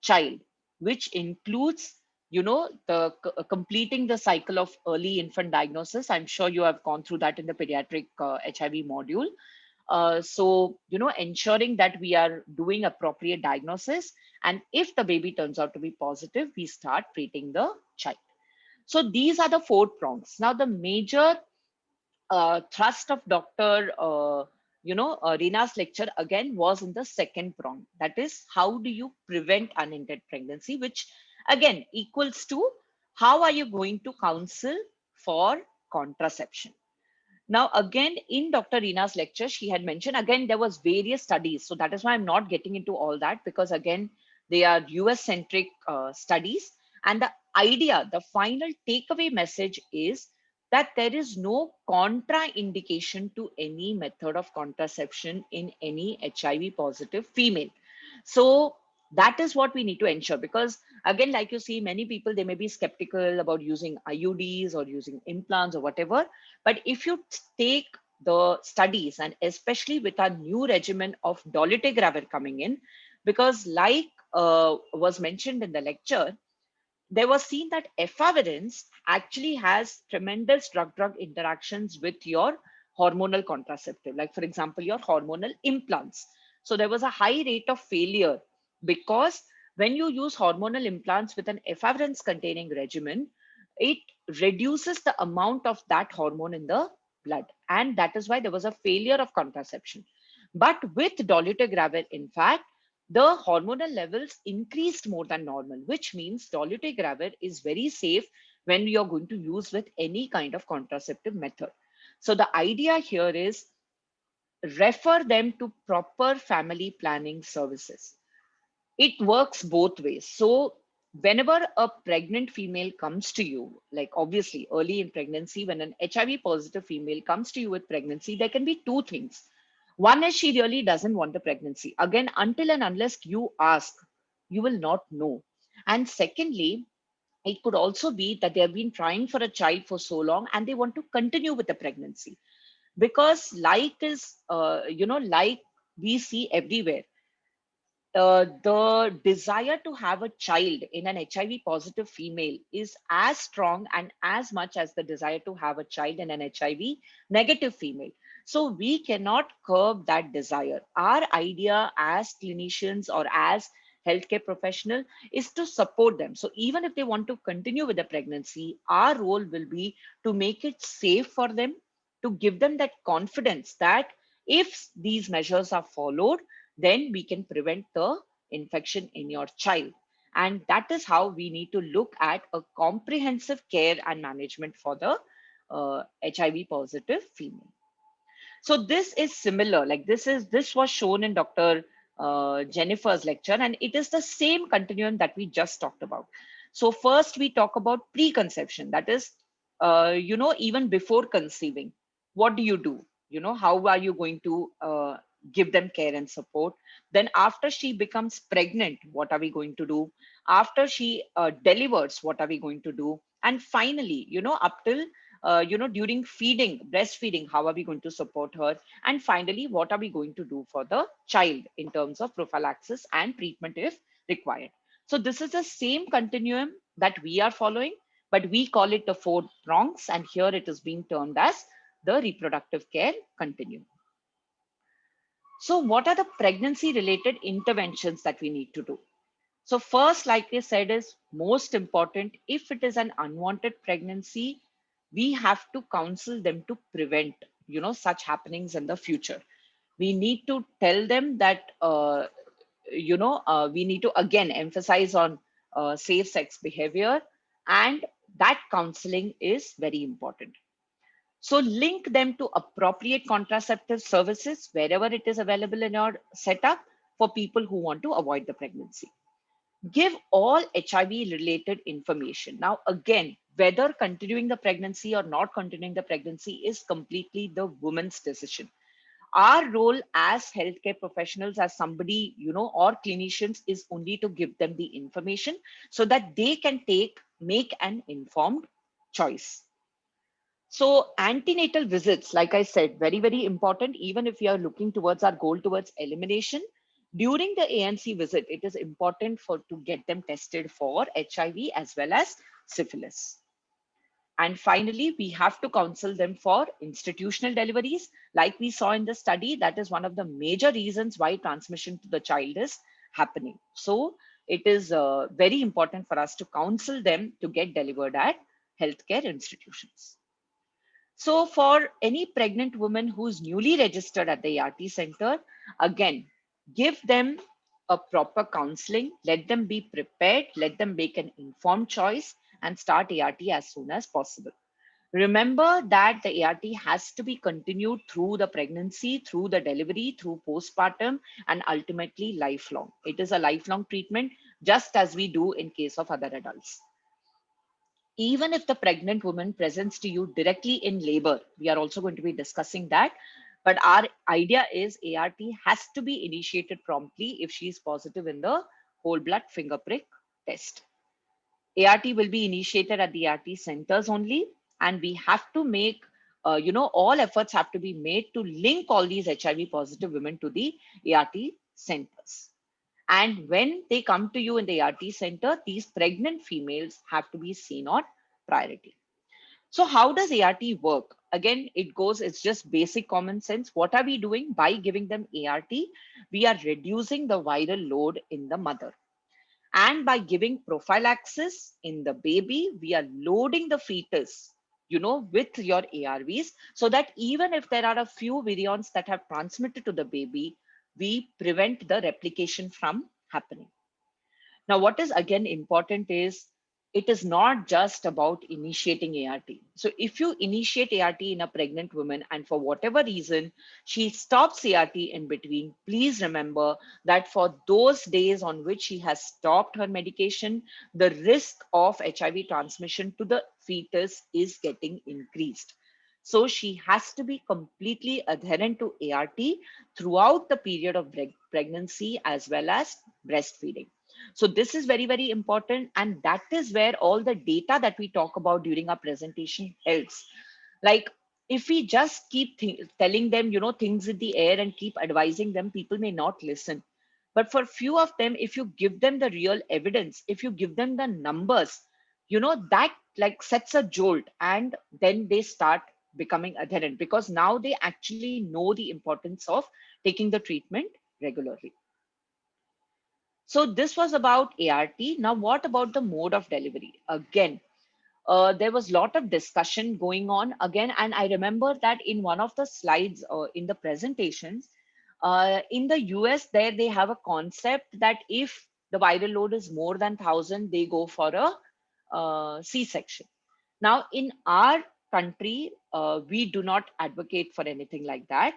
child, which includes, the completing the cycle of early infant diagnosis. I'm sure you have gone through that in the pediatric HIV module. So, ensuring that we are doing appropriate diagnosis, and if the baby turns out to be positive, we start treating the child. So these are the 4 prongs. Now, the major thrust of Dr. Rina's lecture again was in the second prong. That is, how do you prevent unintended pregnancy, which again equals to how are you going to counsel for contraception. Now, again, in Dr. Rina's lecture, she had mentioned, again, there was various studies. So that is why I'm not getting into all that, because again, they are US centric studies. And the idea, the final takeaway message is that there is no contraindication to any method of contraception in any HIV positive female. So that is what we need to ensure, because again, like you see, many people, they may be skeptical about using IUDs or using implants or whatever. But if you take the studies, and especially with our new regimen of dolutegravir coming in, because like was mentioned in the lecture, there was seen that efavirenz actually has tremendous drug-drug interactions with your hormonal contraceptive, like for example, your hormonal implants. So there was a high rate of failure, because when you use hormonal implants with an efavirenz containing regimen, it reduces the amount of that hormone in the blood. And that is why there was a failure of contraception. But with dolutegravir, in fact, the hormonal levels increased more than normal, which means dolutegravir is very safe when you're going to use with any kind of contraceptive method. So the idea here is, refer them to proper family planning services. It works both ways. So whenever a pregnant female comes to you, like obviously early in pregnancy, when an HIV positive female comes to you with pregnancy, there can be 2 things. One is, she really doesn't want the pregnancy. Again, until and unless you ask, you will not know. And secondly, it could also be that they have been trying for a child for so long and they want to continue with the pregnancy, because like we see everywhere, the desire to have a child in an HIV positive female is as strong and as much as the desire to have a child in an HIV negative female. So we cannot curb that desire. Our idea as clinicians or as healthcare professional is to support them. So even if they want to continue with the pregnancy, our role will be to make it safe for them, to give them that confidence that if these measures are followed, then we can prevent the infection in your child. And that is how we need to look at a comprehensive care and management for the HIV positive female. So this is similar, like this was shown in Dr. Jennifer's lecture, and it is the same continuum that we just talked about. So first we talk about preconception, that is, even before conceiving, what do you do? How are you going to give them care and support? Then after she becomes pregnant, what are we going to do? After she delivers, what are we going to do? And finally, up till during feeding, breastfeeding, how are we going to support her? And finally, what are we going to do for the child in terms of prophylaxis and treatment if required? So this is the same continuum that we are following, but we call it the four prongs, and here it is being termed as the reproductive care continuum. So what are the pregnancy related interventions that we need to do? So first, like I said, is most important. If it is an unwanted pregnancy, we have to counsel them to prevent, such happenings in the future. We need to tell them that, we need to again emphasize on safe sex behavior, and that counseling is very important. So link them to appropriate contraceptive services wherever it is available in your setup for people who want to avoid the pregnancy. Give all HIV related information. Now, again, whether continuing the pregnancy or not continuing the pregnancy is completely the woman's decision. Our role as healthcare professionals, as somebody, or clinicians, is only to give them the information so that they can make an informed choice. So antenatal visits, like I said, very, very important. Even if we are looking towards our goal towards elimination, during the ANC visit, it is important to get them tested for HIV as well as syphilis. And finally, we have to counsel them for institutional deliveries. Like we saw in the study, that is one of the major reasons why transmission to the child is happening. So it is very important for us to counsel them to get delivered at healthcare institutions. So for any pregnant woman who's newly registered at the ART center, again, give them a proper counseling, let them be prepared, let them make an informed choice and start ART as soon as possible. Remember that the ART has to be continued through the pregnancy, through the delivery, through postpartum, and ultimately lifelong. It is a lifelong treatment, just as we do in case of other adults. Even if the pregnant woman presents to you directly in labor, we are also going to be discussing that. But our idea is ART has to be initiated promptly if she is positive in the whole blood finger prick test. ART will be initiated at the ART centers only, and we have to make, all efforts have to be made to link all these HIV positive women to the ART centers. And when they come to you in the ART center, these pregnant females have to be seen on priority. So how does ART work? Again, it's just basic common sense. What are we doing? By giving them ART, we are reducing the viral load in the mother. And by giving prophylaxis in the baby, we are loading the fetus, with your ARVs, so that even if there are a few virions that have transmitted to the baby, we prevent the replication from happening. Now, what is again important is it is not just about initiating ART. So if you initiate ART in a pregnant woman and for whatever reason she stops ART in between, please remember that for those days on which she has stopped her medication, the risk of HIV transmission to the fetus is getting increased. So she has to be completely adherent to ART throughout the period of pregnancy as well as breastfeeding. So this is very, very important. And that is where all the data that we talk about during our presentation helps. Like if we just keep telling them, things in the air and keep advising them, people may not listen. But for few of them, if you give them the real evidence, if you give them the numbers, that like sets a jolt, and then they start becoming adherent because now they actually know the importance of taking the treatment regularly. So this was about ART. Now, what about the mode of delivery? Again, there was a lot of discussion going on again. And I remember that in one of the slides in the presentations, in the US, there they have a concept that if the viral load is more than 1,000, they go for a C-section. Now, in our country, we do not advocate for anything like that.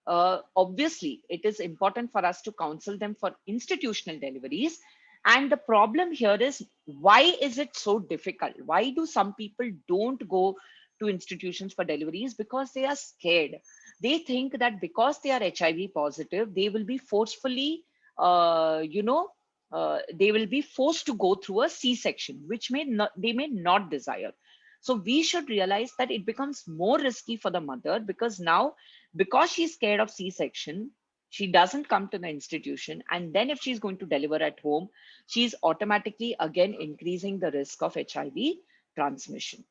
Obviously, it is important for us to counsel them for institutional deliveries. And the problem here is, why is it so difficult? Why do some people don't go to institutions for deliveries? Because they are scared. They think that because they are HIV positive, they will be forcefully, they will be forced to go through a C-section, which they may not desire. So we should realize that it becomes more risky for the mother, because now, because she's scared of C-section, she doesn't come to the institution. And then if she's going to deliver at home, she's automatically again increasing the risk of HIV transmission.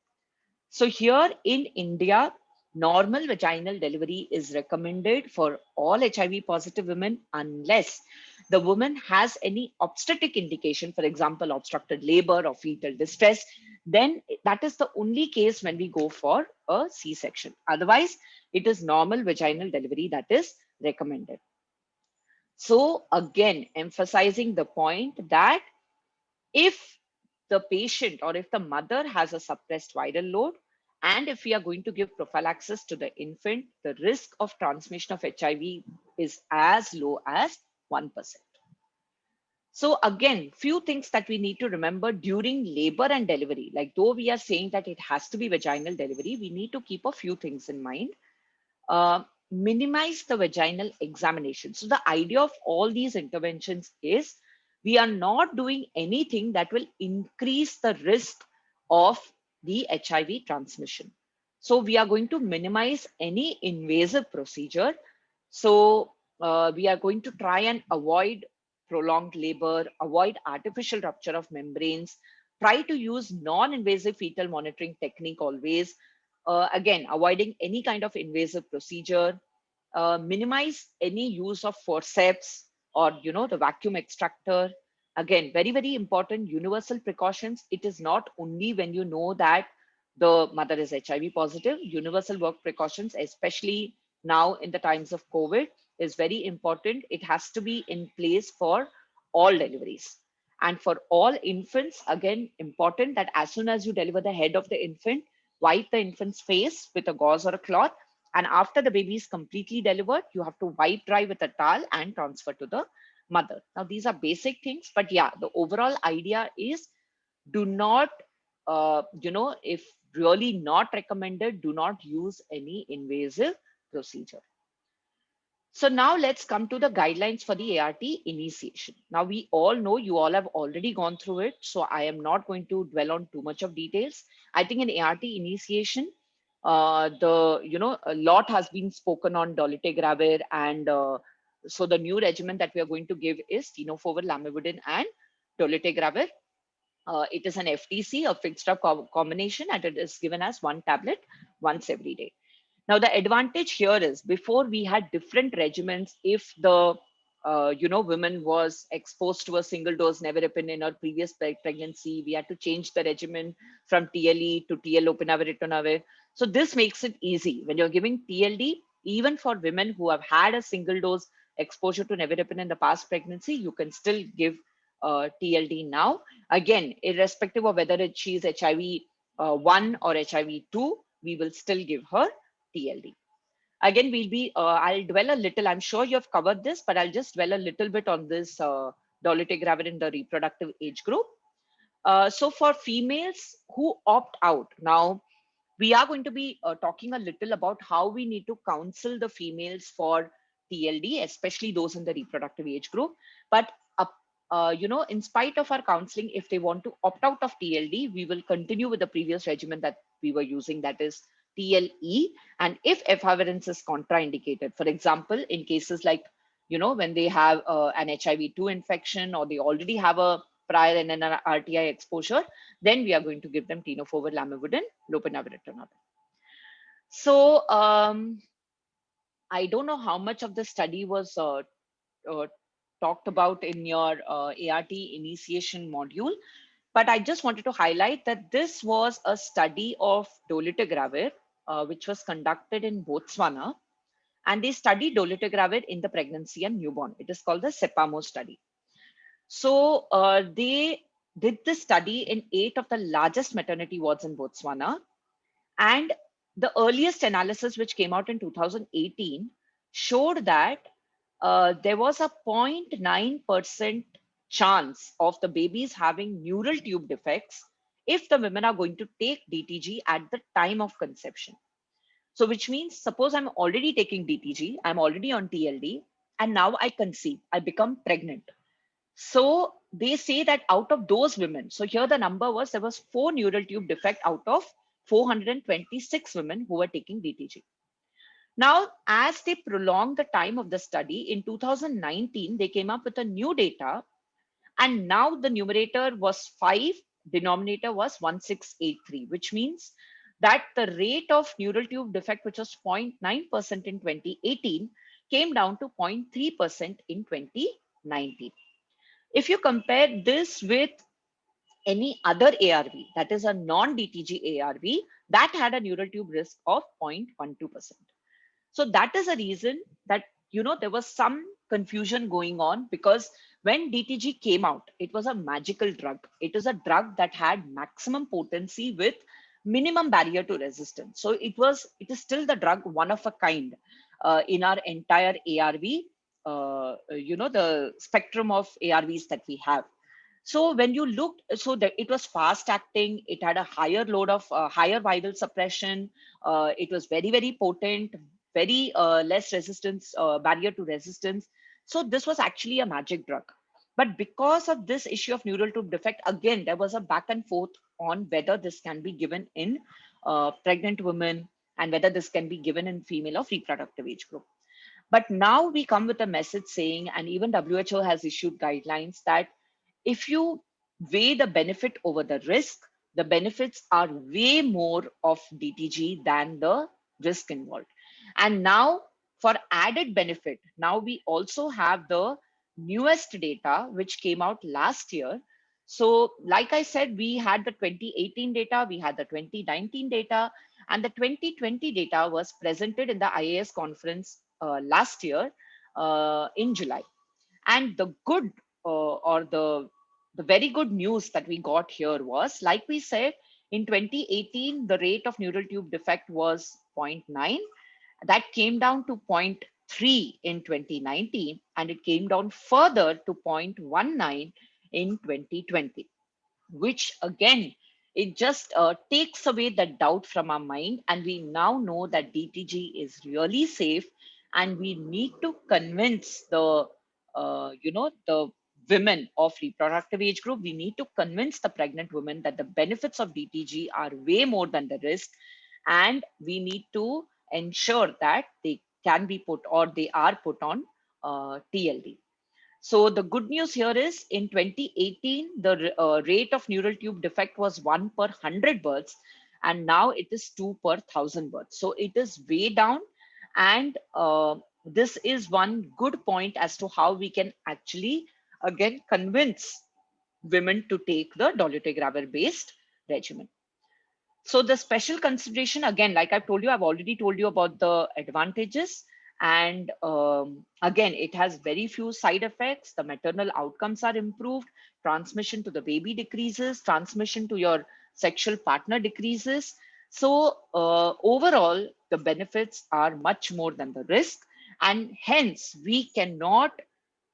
So here in India, normal vaginal delivery is recommended for all HIV positive women unless the woman has any obstetric indication, for example, obstructed labor or fetal distress. Then that is the only case when we go for a C-section. Otherwise, it is normal vaginal delivery that is recommended. So again, emphasizing the point that if the patient or if the mother has a suppressed viral load, and if we are going to give prophylaxis to the infant, the risk of transmission of HIV is as low as 1%. So again, few things that we need to remember during labor and delivery, like though we are saying that it has to be vaginal delivery, we need to keep a few things in mind. Minimize the vaginal examination. So the idea of all these interventions is, we are not doing anything that will increase the risk of the HIV transmission. So we are going to minimize any invasive procedure. So we are going to try and avoid prolonged labor, avoid artificial rupture of membranes, try to use non-invasive fetal monitoring technique always. Again, avoiding any kind of invasive procedure, minimize any use of forceps or the vacuum extractor. Again, very, very important, universal precautions. It is not only when you know that the mother is HIV positive. Universal work precautions, especially now in the times of COVID, is very important. It has to be in place for all deliveries. And for all infants, again, important that as soon as you deliver the head of the infant, wipe the infant's face with a gauze or a cloth. And after the baby is completely delivered, you have to wipe dry with a towel and transfer to the mother. Now, these are basic things, but yeah, the overall idea is, do not, if really not recommended, do not use any invasive procedure. So now let's come to the guidelines for the ART initiation. Now we all know, you all have already gone through it, so I am not going to dwell on too much of details. I think in ART initiation, a lot has been spoken on dolutegravir, and so the new regimen that we are going to give is tenofovir, lamivudine, and dolutegravir. It is an FTC, a fixed drug combination, and it is given as one tablet once every day. Now, the advantage here is, before we had different regimens. If the woman was exposed to a single dose nevirapine in her previous pregnancy, we had to change the regimen from TLE to TL-lopinavir ritonavir. So this makes it easy when you're giving TLD, even for women who have had a single dose exposure to nevirapine in the past pregnancy, you can still give TLD now. Again, irrespective of whether she's HIV 1 or HIV 2, we will still give her TLD. Again, I'll dwell a little, I'm sure you've covered this, but I'll just dwell a little bit on this dolutegravir in the reproductive age group. So for females who opt out, now we are going to be talking a little about how we need to counsel the females for TLD, especially those in the reproductive age group. But in spite of our counseling, if they want to opt out of TLD, we will continue with the previous regimen that we were using, that is TLE. And if efavirenz is contraindicated, for example, in cases like, when they have an HIV-2 infection, or they already have a prior NNRTI exposure, then we are going to give them tenofovir, lamivudine, lopinavir, ritonavir. So I don't know how much of the study was talked about in your ART initiation module, but I just wanted to highlight that this was a study of dolutegravir, which was conducted in Botswana, and they studied dolutegravir in the pregnancy and newborn. It is called the SEPAMO study. So they did this study in 8 of the largest maternity wards in Botswana, and the earliest analysis, which came out in 2018, showed that there was a 0.9% chance of the babies having neural tube defects if the women are going to take DTG at the time of conception. So, which means, suppose I'm already taking DTG, I'm already on TLD, and now I conceive, I become pregnant. So they say that out of those women, so here the number was, there was 4 neural tube defect out of 426 women who were taking DTG. Now, as they prolonged the time of the study, in 2019, they came up with a new data, and now the numerator was 5, denominator was 1683, which means that the rate of neural tube defect, which was 0.9% in 2018, came down to 0.3% in 2019. If you compare this with any other ARV, that is a non-DTG ARV, that had a neural tube risk of 0.12%. So that is a reason that, there was some confusion going on, because when DTG came out, it was a magical drug. It is a drug that had maximum potency with minimum barrier to resistance. So it is still the drug one of a kind in our entire ARV, the spectrum of ARVs that we have. So when you looked, so that it was fast acting, it had a higher load of higher viral suppression. It was very, very potent, very less resistance, barrier to resistance. So this was actually a magic drug. But because of this issue of neural tube defect, again, there was a back and forth on whether this can be given in pregnant women and whether this can be given in female of reproductive age group. But now we come with a message saying, and even WHO has issued guidelines, that if you weigh the benefit over the risk, the benefits are way more of DTG than the risk involved. And now, for added benefit, now we also have the newest data, which came out last year. So, like I said, we had the 2018 data, we had the 2019 data, and the 2020 data was presented in the IAS conference last year in July. And the good or the very good news that we got here was, like we said, in 2018, the rate of neural tube defect was zero 0.9. That came down to 0.3 in 2019, and it came down further to 0.19 in 2020, which again, it just takes away the doubt from our mind. And we now know that DTG is really safe, and we need to convince the women of reproductive age group, we need to convince the pregnant women that the benefits of DTG are way more than the risk. And we need to ensure that they can be put, or they are put on TLD. So the good news here is, in 2018, the rate of neural tube defect was 1 per 100 births, and now it is 2 per 1,000 births. So it is way down. And this is one good point as to how we can actually, again, convince women to take the dolutegravir based regimen. So the special consideration, again, like I've told you, I've already told you about the advantages. And again, it has very few side effects. The maternal outcomes are improved. Transmission to the baby decreases. Transmission to your sexual partner decreases. So overall, the benefits are much more than the risk. And hence, we cannot,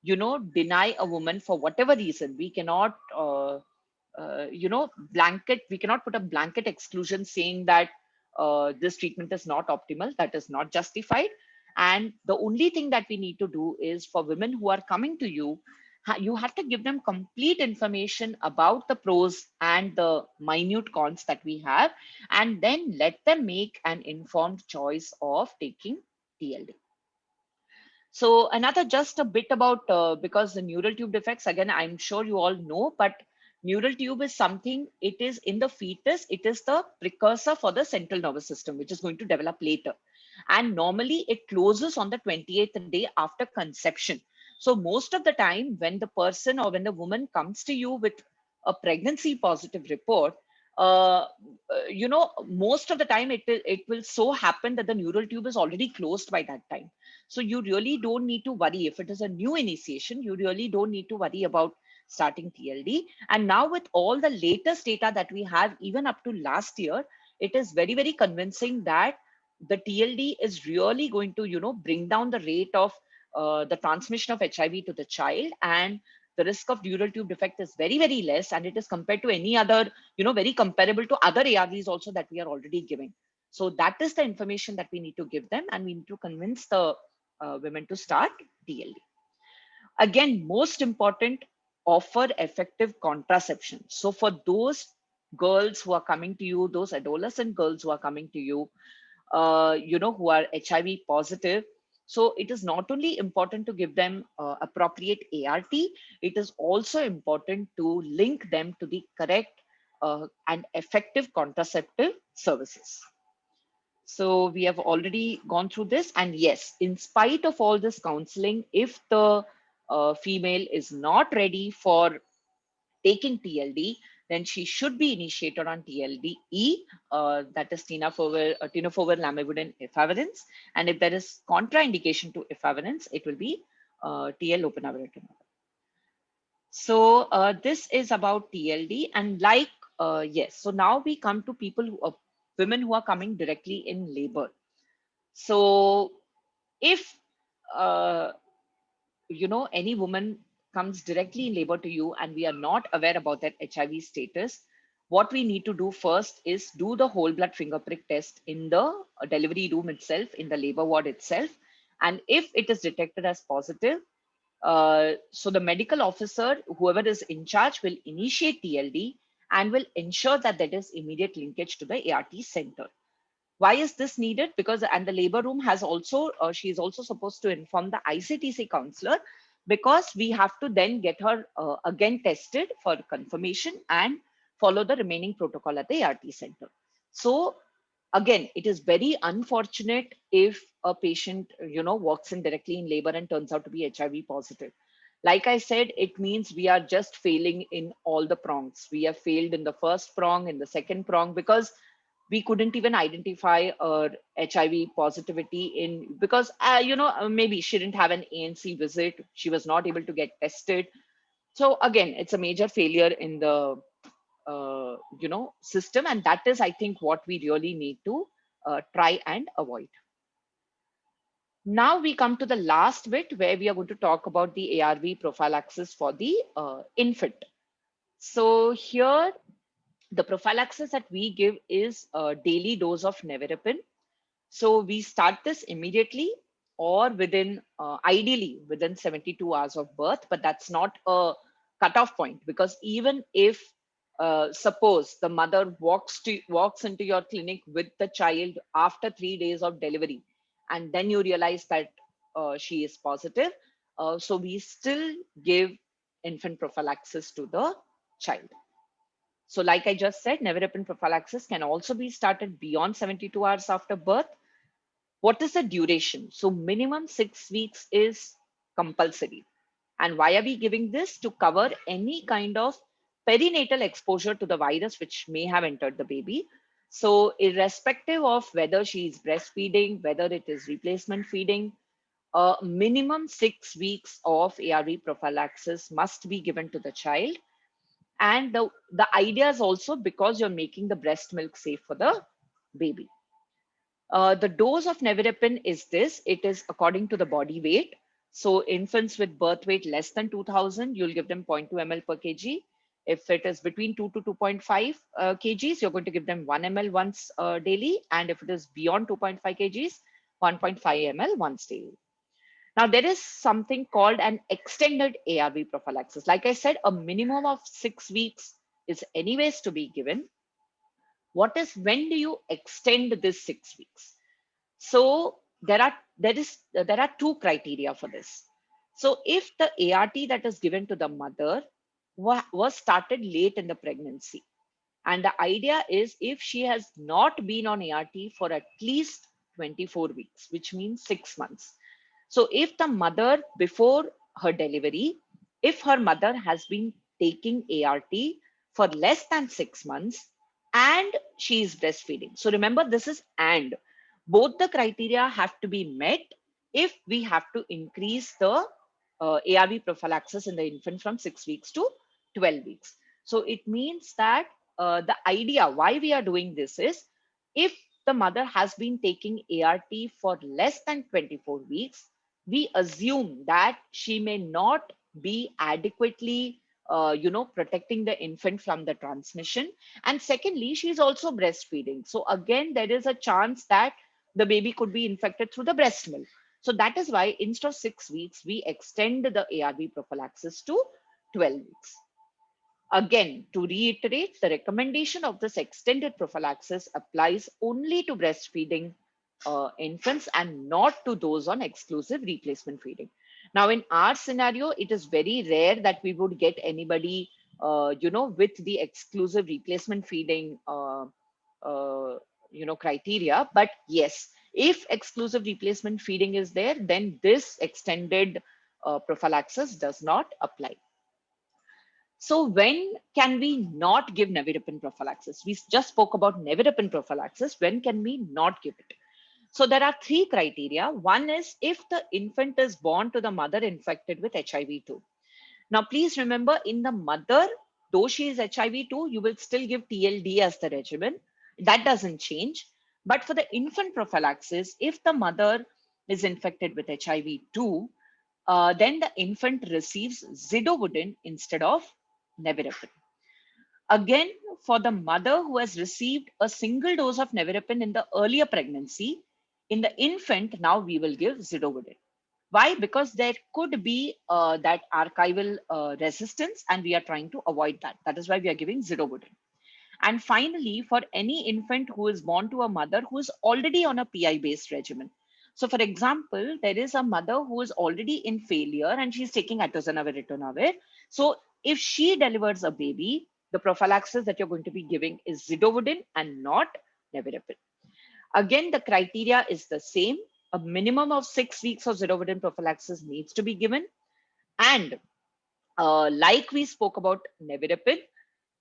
deny a woman for whatever reason. We cannot blanket, we cannot put a blanket exclusion saying that this treatment is not optimal. That is not justified. And the only thing that we need to do is, for women who are coming to you, you have to give them complete information about the pros and the minute cons that we have, and then let them make an informed choice of taking TLD. So another, just a bit about, because the neural tube defects, again, I'm sure you all know, but neural tube is something, it is in the fetus, it is the precursor for the central nervous system, which is going to develop later. And normally it closes on the 28th day after conception. So most of the time, when the person or when the woman comes to you with a pregnancy positive report, most of the time it will so happen that the neural tube is already closed by that time. So you really don't need to worry. If it is a new initiation, you really don't need to worry about starting TLD. And now with all the latest data that we have, even up to last year, it is very, very convincing that the TLD is really going to, bring down the rate of the transmission of HIV to the child, and the risk of dural tube defect is very, very less, and it is compared to any other, very comparable to other ARVs also that we are already giving. So that is the information that we need to give them, and we need to convince the women to start TLD. Again, most important, offer effective contraception. So for those girls who are coming to you, those adolescent girls who are coming to you, who are HIV positive, so it is not only important to give them appropriate ART, it is also important to link them to the correct and effective contraceptive services. So we have already gone through this. And yes, in spite of all this counseling, if the female is not ready for taking TLD, then she should be initiated on TLD-E, that is tenofovir lamivudine efavirenz. And if there is contraindication to efavirenz, it will be TL lopinavir. So this is about TLD. And yes, so now we come to people women who are coming directly in labor. So if any woman comes directly in labor to you and we are not aware about that HIV status, what we need to do first is do the whole blood finger prick test in the delivery room itself, in the labor ward itself. And if it is detected as positive, so the medical officer, whoever is in charge, will initiate TLD and will ensure that there is immediate linkage to the ART center. Why is this needed? Because, and the labor room has also, she is also supposed to inform the ICTC counselor, because we have to then get her again tested for confirmation and follow the remaining protocol at the ART center. So again, it is very unfortunate if a patient, walks in directly in labor and turns out to be HIV positive. Like I said, it means we are just failing in all the prongs. We have failed in the first prong, in the second prong, because we couldn't even identify HIV positivity because, maybe she didn't have an ANC visit. She was not able to get tested. So again, it's a major failure in the, system. And that is, I think, what we really need to try and avoid. Now we come to the last bit where we are going to talk about the ARV prophylaxis for the infant. So here, the prophylaxis that we give is a daily dose of nevirapine. So we start this immediately or within, ideally within 72 hours of birth, but that's not a cutoff point, because even if, suppose the mother walks into your clinic with the child after 3 days of delivery, and then you realize that she is positive, so we still give infant prophylaxis to the child. So like I just said, nevirapine prophylaxis can also be started beyond 72 hours after birth. What is the duration? So minimum 6 weeks is compulsory. And why are we giving this? To cover any kind of perinatal exposure to the virus which may have entered the baby. So irrespective of whether she is breastfeeding, whether it is replacement feeding, minimum 6 weeks of ARV prophylaxis must be given to the child. And the idea is also because you're making the breast milk safe for the baby. The dose of nevirapine is this. It is according to the body weight. So infants with birth weight less than 2000, you'll give them 0.2 ml per kg. If it is between 2 to 2.5 kgs, you're going to give them 1 ml once daily. And if it is beyond 2.5 kgs, 1.5 ml once daily. Now, there is something called an extended ARV prophylaxis. Like I said, a minimum of 6 weeks is anyways to be given. When do you extend this 6 weeks? So there are two criteria for this. So if the ART that is given to the mother was started late in the pregnancy, and the idea is if she has not been on ART for at least 24 weeks, which means 6 months. So if the mother before her delivery, if her mother has been taking ART for less than 6 months and she is breastfeeding. So remember, this is and. Both the criteria have to be met if we have to increase the ARV prophylaxis in the infant from 6 weeks to 12 weeks. So it means that the idea why we are doing this is If the mother has been taking ART for less than 24 weeks, we assume that she may not be adequately protecting the infant from the transmission. And secondly, she's also breastfeeding. So again, there is a chance that the baby could be infected through the breast milk. So that is why instead of 6 weeks, we extend the ARV prophylaxis to 12 weeks. Again, to reiterate, the recommendation of this extended prophylaxis applies only to breastfeeding infants and not to those on exclusive replacement feeding. Now, in our scenario, it is very rare that we would get anybody, with the exclusive replacement feeding, criteria. But yes, if exclusive replacement feeding is there, then this extended prophylaxis does not apply. So when can we not give nevirapine prophylaxis? We just spoke about nevirapine prophylaxis. When can we not give it? So there are three criteria. One is if the infant is born to the mother infected with HIV-2. Now, please remember, in the mother, though she is HIV-2, you will still give TLD as the regimen. That doesn't change. But for the infant prophylaxis, if the mother is infected with HIV-2, then the infant receives zidovudin instead of nevirapine. Again, for the mother who has received a single dose of nevirapine in the earlier pregnancy, in the infant, now we will give zidovudin. Why? Because there could be that archival resistance, and we are trying to avoid that. That is why we are giving zidovudin. And finally, for any infant who is born to a mother who is already on a PI-based regimen. So, for example, there is a mother who is already in failure and she's taking atozanavir, ritonavir. So, if she delivers a baby, the prophylaxis that you're going to be giving is zidovudin and not nevirapine. Again, the criteria is the same. A minimum of 6 weeks of zidovudin prophylaxis needs to be given. And like we spoke about nevirapine,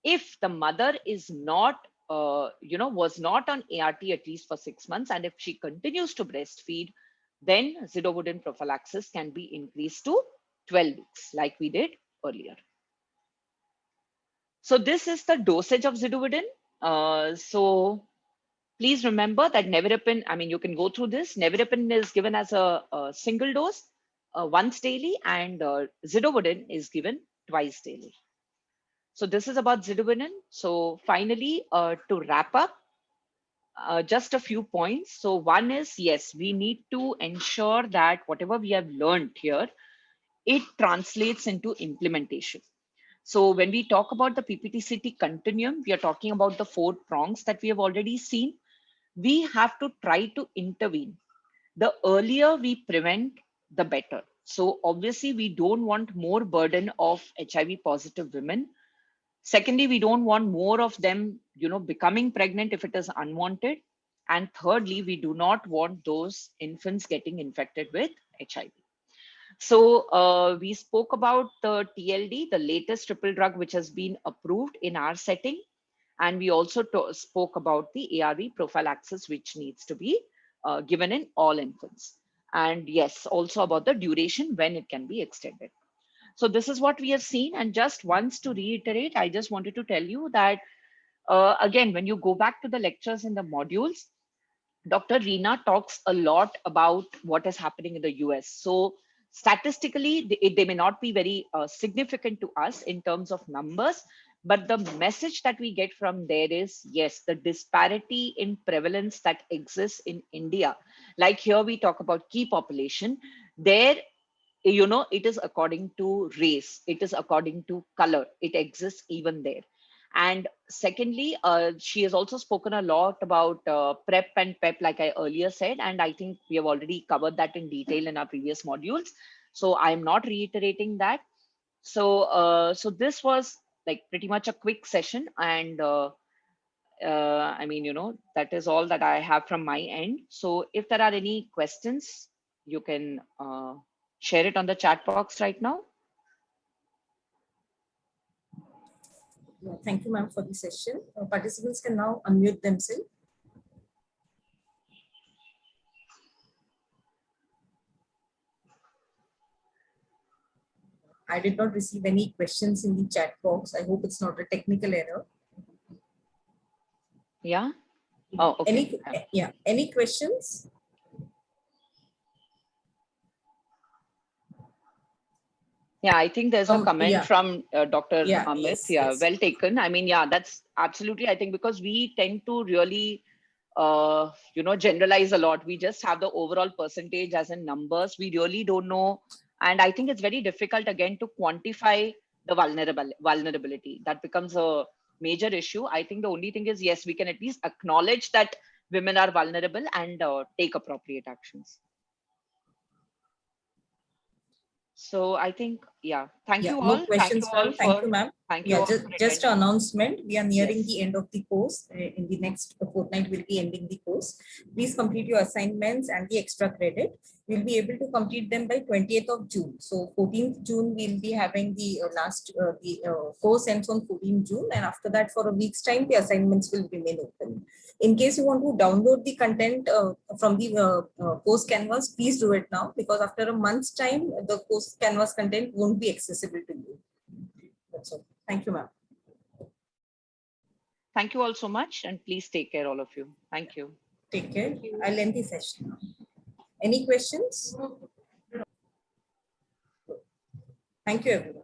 if the mother is not, was not on ART at least for 6 months, and if she continues to breastfeed, then zidovudin prophylaxis can be increased to 12 weeks, like we did earlier. So this is the dosage of zidovudin. So please remember that nevirapine, I mean, you can go through this. Nevirapine is given as a single dose once daily, and zidovudin is given twice daily. So this is about zidovudin. So finally, to wrap up, just a few points. So one is, yes, we need to ensure that whatever we have learned here, it translates into implementation. So when we talk about the PPTCT continuum, we are talking about the 4 prongs that we have already seen. We have to try to intervene. The earlier we prevent, the better. So obviously, we don't want more burden of HIV positive women. Secondly, we don't want more of them, becoming pregnant if it is unwanted. And thirdly, we do not want those infants getting infected with HIV. So we spoke about the TLD, the latest triple drug which has been approved in our setting. And we also spoke about the ARV prophylaxis, which needs to be given in all infants. And yes, also about the duration when it can be extended. So this is what we have seen. And just once to reiterate, I just wanted to tell you that, again, when you go back to the lectures in the modules, Dr. Reena talks a lot about what is happening in the US. So statistically, they may not be very significant to us in terms of numbers, but the message that we get from there is, yes, the disparity in prevalence that exists in India. Like here we talk about key population. There, it is according to race, it is according to color, it exists even there. And secondly, she has also spoken a lot about PrEP and PEP, like I earlier said, and I think we have already covered that in detail in our previous modules. So I'm not reiterating that. So this was like pretty much a quick session, and I mean, that is all that I have from my end. So if there are any questions, you can share it on the chat box right now. Yeah, thank you, ma'am, for the session. Participants can now unmute themselves. I did not receive any questions in the chat box. I hope it's not a technical error. Yeah. Oh, okay. Any questions? Yeah, I think there's a comment from Dr. Yeah, Amit. yes. Well taken. I mean, yeah, that's absolutely, I think, because we tend to really, generalize a lot. We just have the overall percentage as in numbers. We really don't know. And I think it's very difficult, again, to quantify the vulnerability. That becomes a major issue. I think the only thing is, yes, we can at least acknowledge that women are vulnerable and take appropriate actions. So I think, yeah, thank you all. No questions, ma'am. Thank you, ma'am. Just an announcement. We are nearing the end of the course. In the next fortnight, we'll be ending the course. Please complete your assignments and the extra credit. We'll be able to complete them by 20th of June. So 14th June, we'll be having the course ends on 14th June. And after that, for a week's time, the assignments will remain open. In case you want to download the content from the course canvas, please do it now, because after a month's time, the course canvas content won't be accessible to you. That's all. Thank you, ma'am. Thank you all so much, and please take care, all of you. Thank you. Take care. I'll end the session. Any questions? Thank you, everyone.